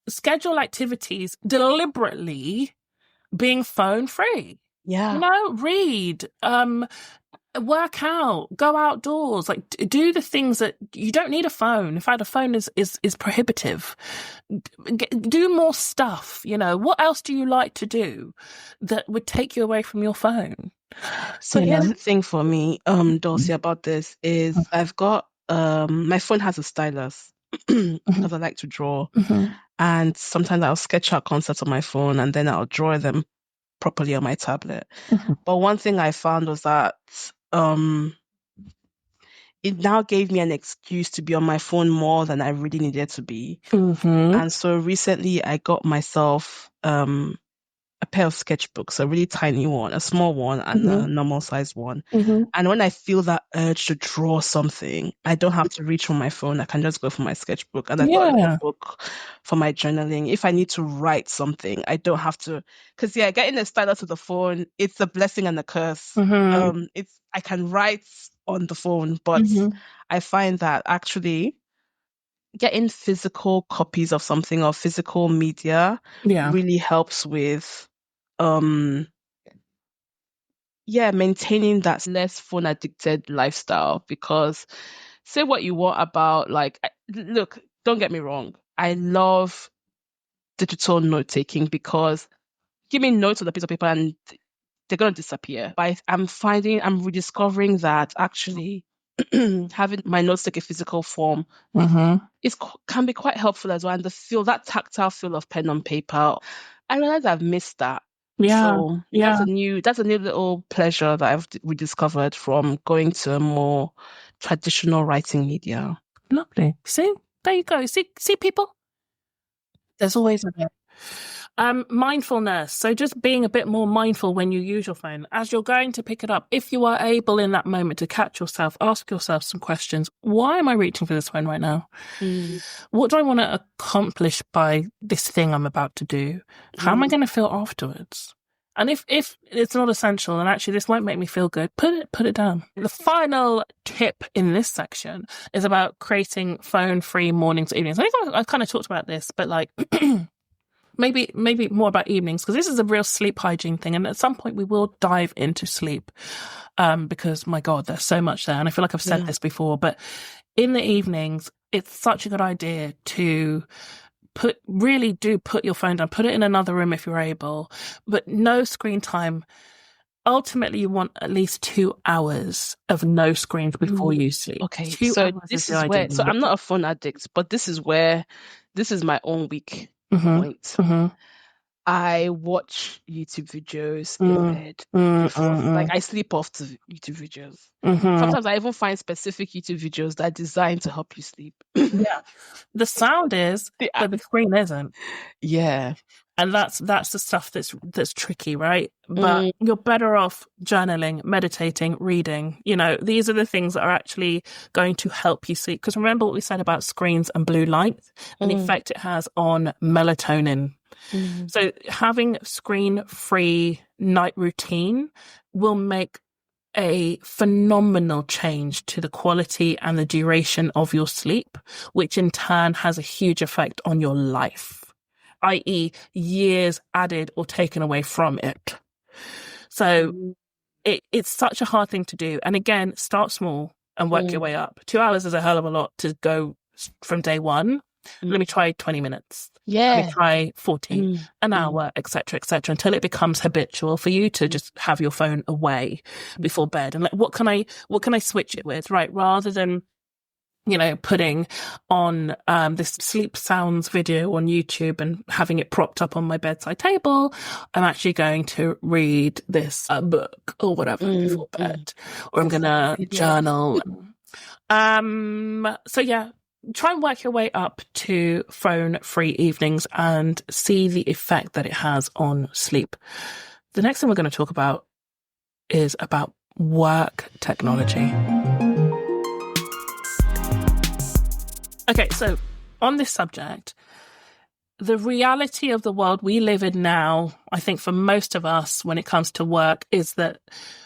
[SPEAKER 1] Schedule activities deliberately being phone free.
[SPEAKER 3] Yeah.
[SPEAKER 1] You know, read, work out, go outdoors, like do the things that you don't need a phone. In fact, a phone is prohibitive. Do more stuff. You know, what else do you like to do that would take you away from your phone?
[SPEAKER 3] So here's the thing for me, Dulcie, about this is I've got my phone has a stylus because I like to draw, and sometimes I'll sketch out concepts on my phone and then I'll draw them properly on my tablet. But one thing I found was that it now gave me an excuse to be on my phone more than I really needed to be. And so recently I got myself a pair of sketchbooks, a really tiny one, a small one, and a normal size one. And when I feel that urge to draw something, I don't have to reach for my phone. I can just go for my sketchbook. And I've got a little book for my journaling. If I need to write something, I don't have to. Because getting a stylus to the phone, it's a blessing and a curse. I can write on the phone, but I find that actually getting physical copies of something or physical media really helps with maintaining that less phone addicted lifestyle. Because say what you want about, like, look, don't get me wrong, I love digital note taking because give me notes on a piece of paper and they're going to disappear. But I'm rediscovering that actually having my notes take a physical form can be quite helpful as well. And that tactile feel of pen on paper, I realize I've missed that. So that's a new little pleasure that I've rediscovered from going to a more traditional writing media.
[SPEAKER 1] Lovely. See, there you go. See people. There's always a way. Mindfulness. So just being a bit more mindful when you use your phone as you're going to pick it up. If you are able in that moment to catch yourself, ask yourself some questions. Why am I reaching for this phone right now? What do I want to accomplish by this thing I'm about to do? How am I going to feel afterwards? And if it's not essential and actually this won't make me feel good, put it down. The final tip in this section is about creating phone-free mornings or evenings. I think I kind of talked about this, but like maybe more about evenings, because this is a real sleep hygiene thing. And at some point we will dive into sleep because, my God, there's so much there. And I feel like I've said this before, but in the evenings, it's such a good idea to put your phone down, put it in another room if you're able, but no screen time. Ultimately, you want at least 2 hours of no screens before you sleep.
[SPEAKER 3] Okay, so this is where, so I'm not a phone addict, but this is my own weak point. I watch YouTube videos in bed before, like I sleep off to YouTube videos. Sometimes I even find specific YouTube videos that are designed to help you sleep.
[SPEAKER 1] The sound is, but the screen isn't. And that's the stuff that's tricky, right? But you're better off journaling, meditating, reading. You know, these are the things that are actually going to help you sleep. Because remember what we said about screens and blue light and the effect it has on melatonin. So having screen-free night routine will make a phenomenal change to the quality and the duration of your sleep, which in turn has a huge effect on your life, i.e. years added or taken away from it. So it's such a hard thing to do. And again, start small and work your way up. 2 hours is a hell of a lot to go from day one. Let me try 20 minutes. Let me try 40, an hour, etc., until it becomes habitual for you to just have your phone away before bed. And like, what can I switch it with, right? Rather than, you know, putting on this sleep sounds video on YouTube and having it propped up on my bedside table, I'm actually going to read this book or whatever before bed, or I'm going to journal. So yeah, try and work your way up to phone-free evenings and see the effect that it has on sleep. The next thing we're going to talk about is about work technology. Okay, so on this subject, the reality of the world we live in now, I think for most of us when it comes to work, is that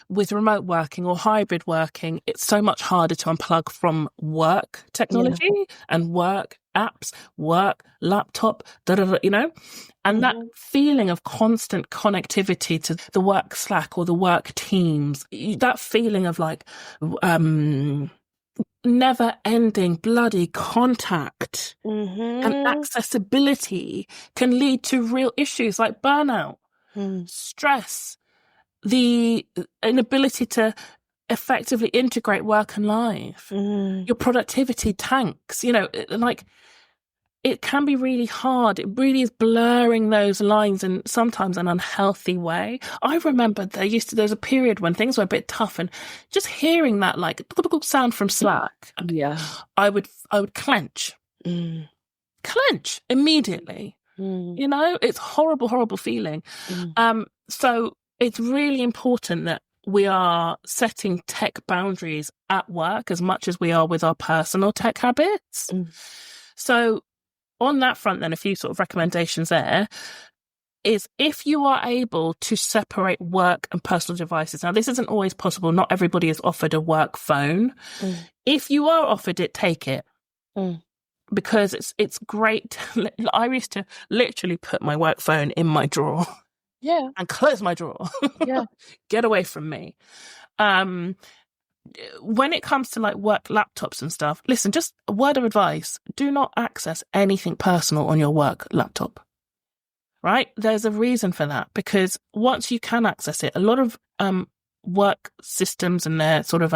[SPEAKER 1] with remote working or hybrid working, it's so much harder to unplug from work technology and work apps, work laptop, and that feeling of constant connectivity to the work Slack or the work Teams, that feeling of like never ending bloody contact and accessibility can lead to real issues like burnout, stress, the inability to effectively integrate work and life. Your productivity tanks, it can be really hard. It really is blurring those lines in sometimes an unhealthy way. I remember there was a period when things were a bit tough, and just hearing that like sound from Slack, I would clench immediately. It's horrible, horrible feeling. So it's really important that we are setting tech boundaries at work as much as we are with our personal tech habits. So on that front, then, a few sort of recommendations there is if you are able to separate work and personal devices. Now, this isn't always possible. Not everybody is offered a work phone. If you are offered it, take it. Because it's great. I used to literally put my work phone in my drawer. And close my drawer. Get away from me. When it comes to like work laptops and stuff, listen, just a word of advice. Do not access anything personal on your work laptop. Right? There's a reason for that, because once you can access it, a lot of work systems and their sort of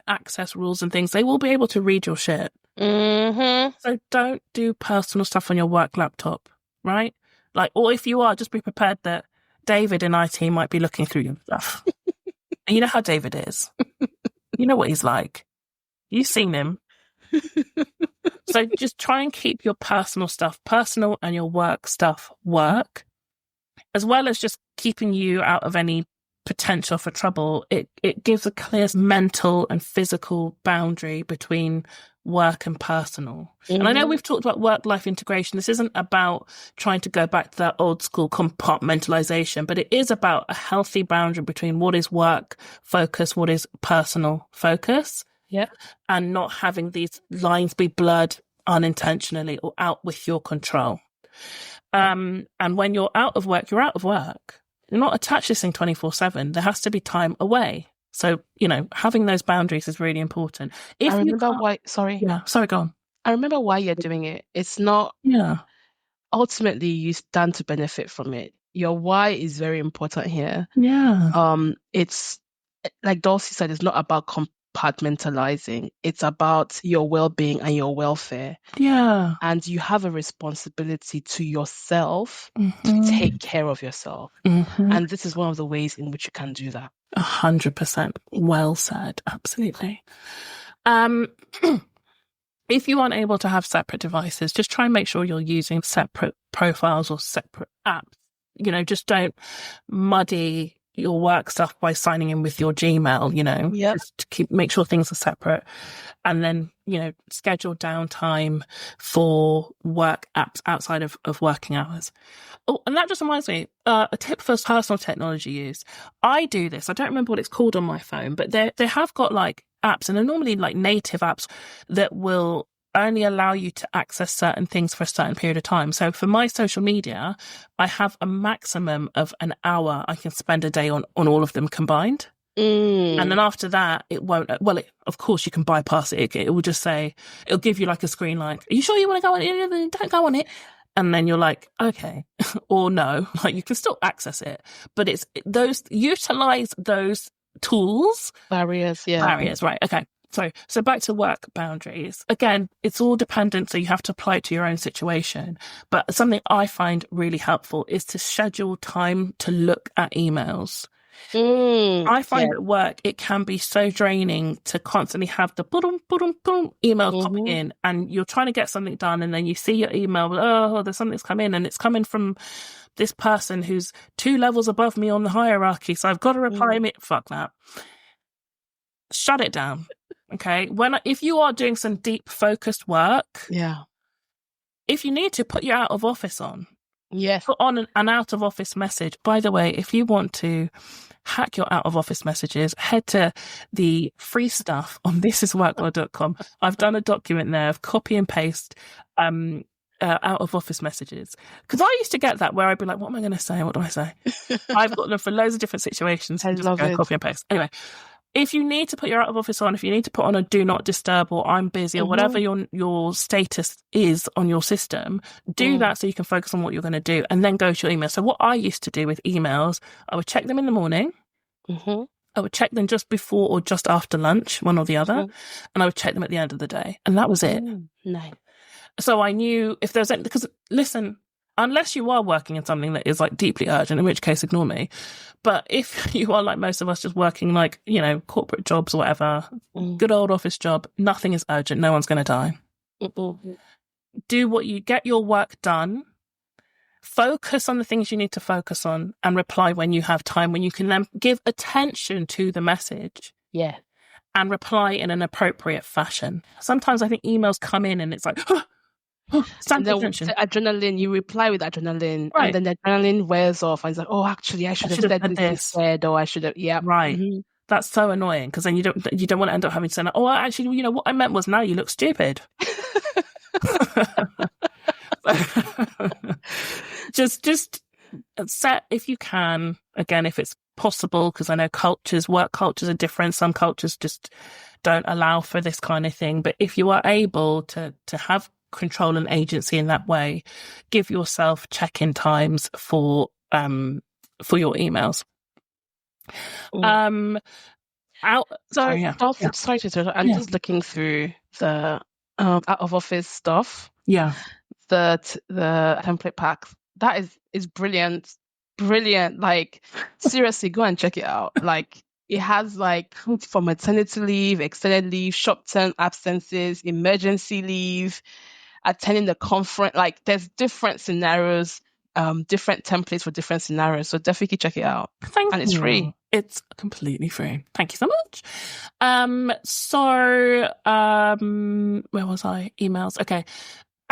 [SPEAKER 1] access rules and things, they will be able to read your shit. So don't do personal stuff on your work laptop, right? Like, or if you are, just be prepared that David in IT might be looking through your stuff. And you know how David is. You know what he's like. You've seen him. So just try and keep your personal stuff personal and your work stuff work, as well as just keeping you out of any potential for trouble. It gives a clear mental and physical boundary between work and personal. And I know we've talked about work-life integration. This isn't about trying to go back to that old school compartmentalization, but it is about a healthy boundary between what is work focus, what is personal focus. And not having these lines be blurred unintentionally or out with your control. And when you're out of work, you're out of work. You're not attached to this thing 24/7. There has to be time away. So, having those boundaries is really important.
[SPEAKER 3] I remember why, sorry.
[SPEAKER 1] Yeah, sorry, go on.
[SPEAKER 3] I remember why you're doing it. It's not, ultimately you stand to benefit from it. Your why is very important here. It's like Dulcie said, it's not about compartmentalizing. It's about your well-being and your welfare. And you have a responsibility to yourself to take care of yourself. And this is one of the ways in which you can do that.
[SPEAKER 1] 100%. Well said. Absolutely. If you aren't able to have separate devices, just try and make sure you're using separate profiles or separate apps. Just don't muddy your work stuff by signing in with your Gmail, just to make sure things are separate. And then, schedule downtime for work apps outside of working hours. Oh, and that just reminds me, a tip for personal technology use. I do this. I don't remember what it's called on my phone, but they have got like apps, and they're normally like native apps that will only allow you to access certain things for a certain period of time. So for my social media, I have a maximum of an hour I can spend a day on all of them combined. And then after that, it won't, of course you can bypass it. It will just say, it'll give you like a screen like, are you sure you want to go on it? Don't go on it. And then you're like, okay, or no, like you can still access it, but utilize those tools.
[SPEAKER 3] Barriers,
[SPEAKER 1] right. Okay. So back to work boundaries. Again, it's all dependent, so you have to apply it to your own situation. But something I find really helpful is to schedule time to look at emails. I find
[SPEAKER 3] Yeah.
[SPEAKER 1] at work it can be so draining to constantly have the boom, boom, boom email popping in, and you're trying to get something done, and then you see your email, oh, there's something's come in, and it's coming from this person who's 2 levels above me on the hierarchy, so I've got to reply. Fuck that. Shut it down. Okay. If you are doing some deep focused work,
[SPEAKER 3] Yeah.
[SPEAKER 1] if you need to, put your out of office on.
[SPEAKER 3] Yes.
[SPEAKER 1] Put on an out of office message. By the way, if you want to hack your out of office messages, head to the free stuff on thisisworkworld.com. I've done a document there of copy and paste out of office messages. Because I used to get that where I'd be like, what am I going to say? What do I say? I've got them for loads of different situations.
[SPEAKER 3] I love it.
[SPEAKER 1] Copy and paste. Anyway, if you need to put your out of office on, if you need to put on a do not disturb or I'm busy or whatever your status is on your system, do that so you can focus on what you're going to do and then go to your email. So what I used to do with emails, I would check them in the morning. I would check them just before or just after lunch, one or the other. And I would check them at the end of the day. And that was it.
[SPEAKER 3] Nice.
[SPEAKER 1] So I knew if there's any, because listen, unless you are working in something that is like deeply urgent, in which case ignore me. But if you are like most of us just working like, you know, corporate jobs or whatever, good old office job, nothing is urgent. No one's going to die. Do what you get your work done. Focus on the things you need to focus on and reply when you have time, when you can then give attention to the message.
[SPEAKER 3] Yeah.
[SPEAKER 1] And reply in an appropriate fashion. Sometimes I think emails come in and it's like,
[SPEAKER 3] and then with the adrenaline, you reply with adrenaline, and then the adrenaline wears off, and it's like, oh, actually, I should have said this instead, or I should have,
[SPEAKER 1] right. That's so annoying because then you don't want to end up having to say, oh, actually, you know what I meant was, now you look stupid. just set if you can. Again, if it's possible, because I know work cultures are different. Some cultures just don't allow for this kind of thing. But if you are able to have control and agency in that way, give yourself check-in times for your emails.
[SPEAKER 3] Sorry to interrupt. I'm just looking through the out of office stuff.
[SPEAKER 1] Yeah.
[SPEAKER 3] The template pack. That is brilliant. Brilliant. Like, seriously, go and check it out. Like, it has like for maternity leave, extended leave, short-term absences, emergency leave, attending the conference. Like, there's different scenarios, different templates for different scenarios. So definitely check it out.
[SPEAKER 1] Thank you.
[SPEAKER 3] It's free.
[SPEAKER 1] It's completely free. Thank you so much. Where was I? Emails. Okay.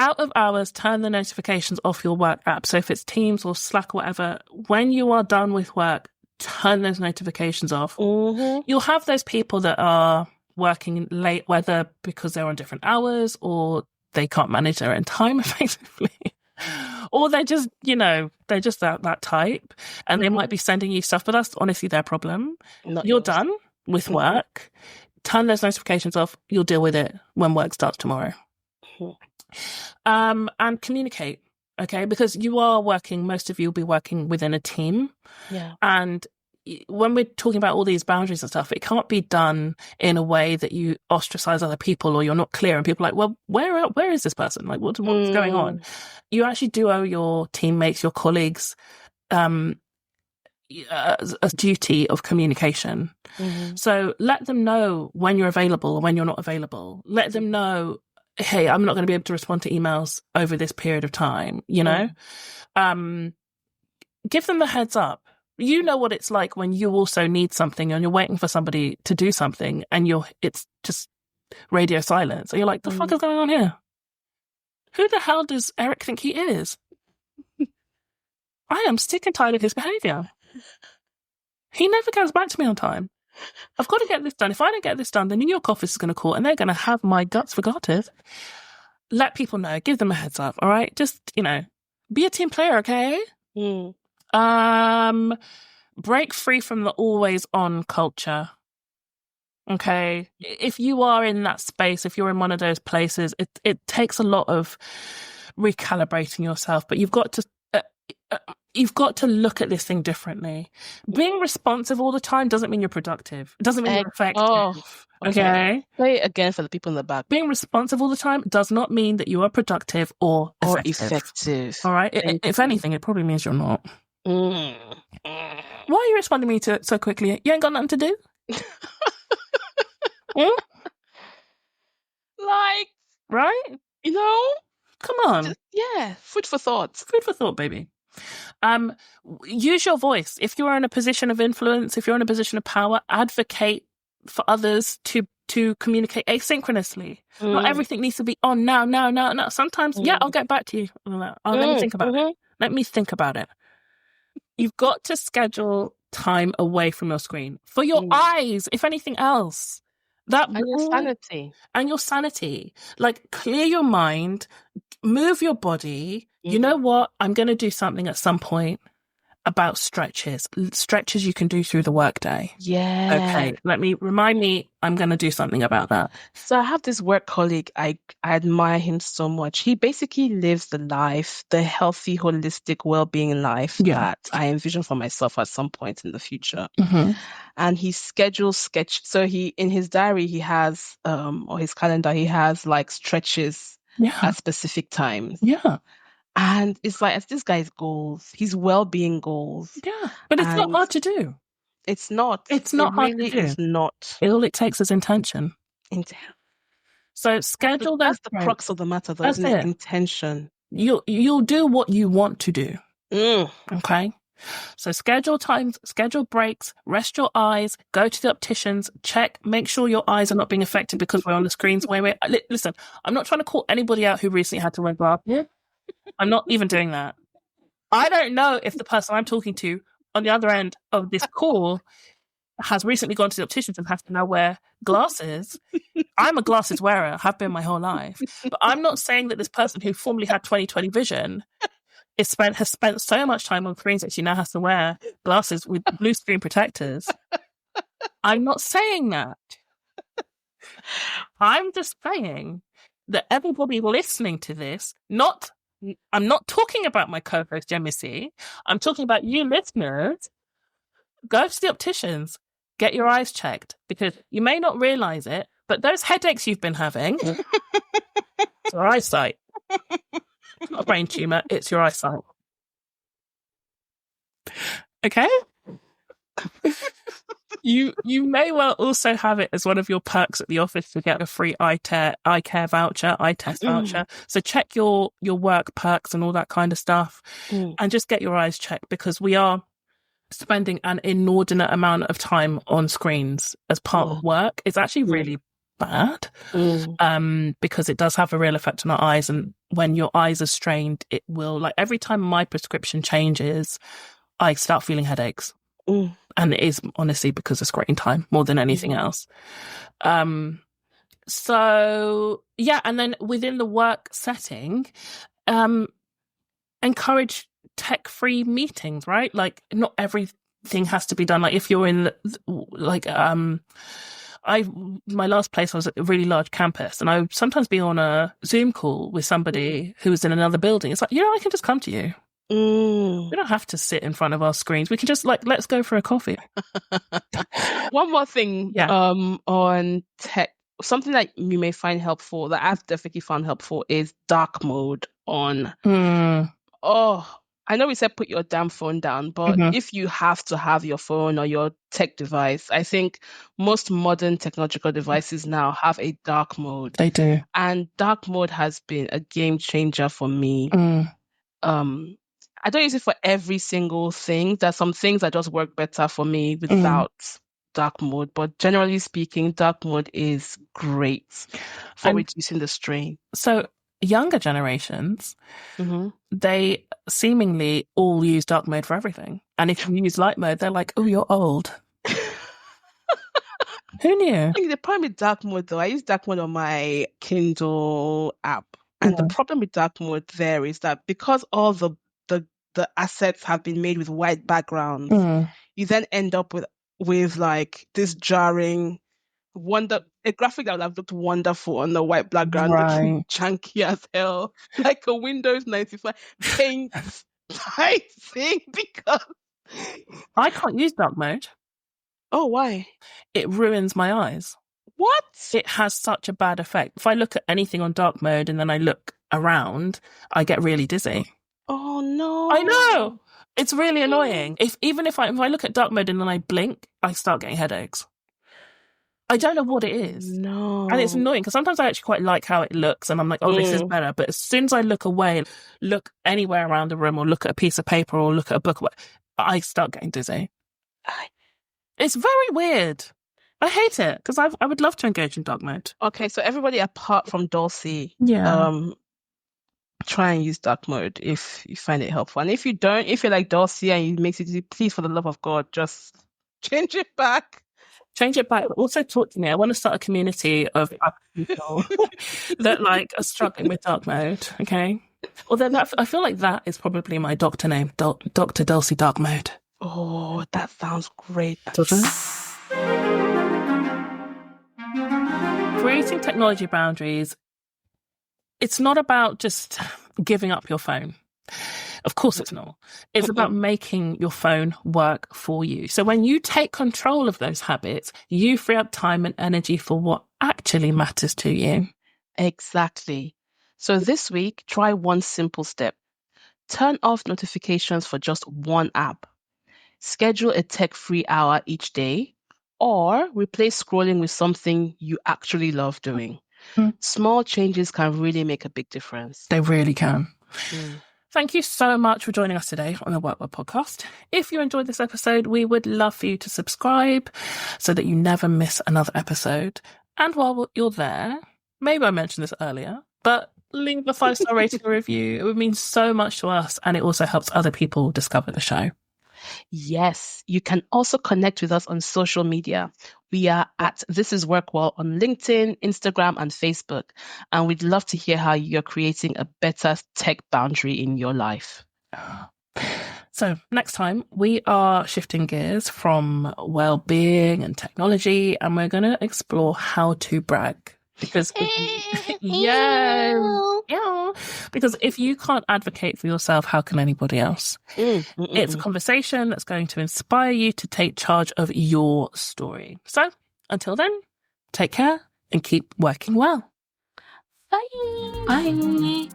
[SPEAKER 1] Out of hours, turn the notifications off your work app. So if it's Teams or Slack or whatever, when you are done with work, turn those notifications off. You'll have those people that are working late, whether because they're on different hours or they can't manage their own time effectively. Or they're just, they're just that type, and they might be sending you stuff, but that's honestly their problem. You're done with work. Turn those notifications off. You'll deal with it when work starts tomorrow. And communicate, okay? Because most of you will be working within a team.
[SPEAKER 3] Yeah. And
[SPEAKER 1] when we're talking about all these boundaries and stuff, it can't be done in a way that you ostracize other people or you're not clear and people are like, well, where is this person? Like, what's going on? You actually do owe your teammates, your colleagues, a duty of communication. So let them know when you're available or when you're not available. Let them know, hey, I'm not going to be able to respond to emails over this period of time, Give them the heads up. You know what it's like when you also need something and you're waiting for somebody to do something and it's just radio silence. And you're like, the fuck is going on here? Who the hell does Eric think he is? I am sick and tired of his behaviour. He never goes back to me on time. I've got to get this done. If I don't get this done, the New York office is going to call and they're going to have my guts for garters. Let people know. Give them a heads up, all right? Just, be a team player, okay? Break free from the always on culture. Okay. If you are in that space, if you're in one of those places, it takes a lot of recalibrating yourself, but you've got to look at this thing differently. Being responsive all the time doesn't mean you're productive. It doesn't mean you're effective. Okay.
[SPEAKER 3] Say it again for the people in the back.
[SPEAKER 1] Being responsive all the time does not mean that you are productive or effective.
[SPEAKER 3] All right.
[SPEAKER 1] If anything, it probably means you're not. Why are you responding to me to it so quickly? You ain't got nothing to do?
[SPEAKER 3] Like,
[SPEAKER 1] Right?
[SPEAKER 3] you know,
[SPEAKER 1] Come on.
[SPEAKER 3] food for thought.
[SPEAKER 1] Food for thought, baby. Use your voice. If you're in a position of influence, if you're in a position of power, advocate for others to communicate asynchronously. Not everything needs to be on now. Sometimes, I'll get back to you. Let me think about it. Let me think about it. You've got to schedule time away from your screen for your eyes, if anything else.
[SPEAKER 3] And your sanity.
[SPEAKER 1] And your sanity. Like, clear your mind, move your body. You know what? I'm going to do something at some point about stretches you can do through the workday.
[SPEAKER 3] Yeah.
[SPEAKER 1] Okay, remind me, I'm going to do something about that.
[SPEAKER 3] So I have this work colleague, I admire him so much. He basically lives the healthy, holistic, well-being life that I envision for myself at some point in the future. And he schedules so in his diary, he has, or his calendar, he has like stretches at specific times.
[SPEAKER 1] Yeah.
[SPEAKER 3] And it's like, it's this guy's goals, his well-being goals.
[SPEAKER 1] Yeah. But it's not hard to do.
[SPEAKER 3] It's not.
[SPEAKER 1] It's not hard
[SPEAKER 3] really
[SPEAKER 1] to do.
[SPEAKER 3] It's not.
[SPEAKER 1] All it takes is intention. So schedule
[SPEAKER 3] that's the crux of the matter, though, isn't it? Intention.
[SPEAKER 1] You'll do what you want to do. Okay? So schedule times, schedule breaks, rest your eyes, go to the opticians, check, make sure your eyes are not being affected because we're on the screens. Listen, I'm not trying to call anybody out who recently had to wear glasses. I'm not even doing that. I don't know if the person I'm talking to on the other end of this call has recently gone to the opticians and has to now wear glasses. I'm a glasses wearer, have been my whole life. But I'm not saying that this person who formerly had 20/20 vision has spent so much time on screens that she now has to wear glasses with blue screen protectors. I'm not saying that. I'm just saying that everybody listening to this, I'm not talking about my co-host, Jemisi. I'm talking about you listeners. Go to the opticians, get your eyes checked, because you may not realize it, but those headaches you've been having, it's your eyesight. It's not a brain tumor, it's your eyesight. Okay? You may well also have it as one of your perks at the office to get a free eye test voucher. So check your work perks and all that kind of stuff, and just get your eyes checked, because we are spending an inordinate amount of time on screens as part of work. It's actually really bad, because it does have a real effect on our eyes. And when your eyes are strained, it will, like, every time my prescription changes, I start feeling headaches. And it is honestly because of screen time more than anything else. So yeah, and then within the work setting, encourage tech-free meetings, right? Like, not everything has to be done. Like, if you're in my last place, I was at a really large campus, and I would sometimes be on a Zoom call with somebody who was in another building. It's like, I can just come to you. We don't have to sit in front of our screens. We can just, like, let's go for a coffee.
[SPEAKER 3] One more thing on tech, something that you may find helpful, that I've definitely found helpful, is dark mode on. I know we said put your damn phone down, but if you have to have your phone or your tech device, I think most modern technological devices now have a dark mode.
[SPEAKER 1] They do.
[SPEAKER 3] And dark mode has been a game changer for me. I don't use it for every single thing. There's some things that just work better for me without dark mode. But generally speaking, dark mode is great for reducing the strain.
[SPEAKER 1] So younger generations, they seemingly all use dark mode for everything. And if you use light mode, they're like, oh, you're old. Who knew?
[SPEAKER 3] I think the problem with dark mode, though, I use dark mode on my Kindle app. And the problem with dark mode there is that because all the assets have been made with white backgrounds, you then end up with like this jarring a graphic that would have looked wonderful on the white background, looking chunky as hell, like a Windows 95 paint type thing, because
[SPEAKER 1] I can't use dark mode.
[SPEAKER 3] Oh, why?
[SPEAKER 1] It ruins my eyes.
[SPEAKER 3] What?
[SPEAKER 1] It has such a bad effect. If I look at anything on dark mode and then I look around, I get really dizzy.
[SPEAKER 3] Oh, no.
[SPEAKER 1] I know. It's really annoying. If I look at dark mode and then I blink, I start getting headaches. I don't know what it is.
[SPEAKER 3] No.
[SPEAKER 1] And it's annoying because sometimes I actually quite like how it looks and I'm like, oh, this is better. But as soon as I look away, look anywhere around the room or look at a piece of paper or look at a book, I start getting dizzy. It's very weird. I hate it because I would love to engage in dark mode.
[SPEAKER 3] Okay, so everybody apart from Dulcie,
[SPEAKER 1] Yeah.
[SPEAKER 3] try and use dark mode if you find it helpful. And if you don't, if you're like Dulcie and it makes it easy, please, for the love of God, just change it back.
[SPEAKER 1] Change it back. Also talk to me. I want to start a community of people that like are struggling with dark mode. Okay. Although I feel like that is probably my doctor name, Dr. Dulcie Dark Mode.
[SPEAKER 3] Oh, that sounds great.
[SPEAKER 1] Doesn't it? Creating technology boundaries. It's not about just giving up your phone. Of course it's not. It's about making your phone work for you. So when you take control of those habits, you free up time and energy for what actually matters to you.
[SPEAKER 3] Exactly. So this week, try one simple step. Turn off notifications for just one app. Schedule a tech-free hour each day, or replace scrolling with something you actually love doing. Small changes can really make a big difference.
[SPEAKER 1] They really can. Thank you so much for joining us today on the Work Well podcast. If you enjoyed this episode, we would love for you to subscribe so that you never miss another episode. And while you're there, maybe I mentioned this earlier, but leave a 5-star rating and review. It would mean so much to us, and it also helps other people discover the show.
[SPEAKER 3] Yes, you can also connect with us on social media. We are at This Is Work Well on LinkedIn, Instagram, and Facebook. And we'd love to hear how you're creating a better tech boundary in your life.
[SPEAKER 1] So next time we are shifting gears from well-being and technology, and we're going to explore how to brag. Because because if you can't advocate for yourself, how can anybody else? It's a conversation that's going to inspire you to take charge of your story. So until then, take care and keep working well.
[SPEAKER 3] Bye.
[SPEAKER 1] Bye.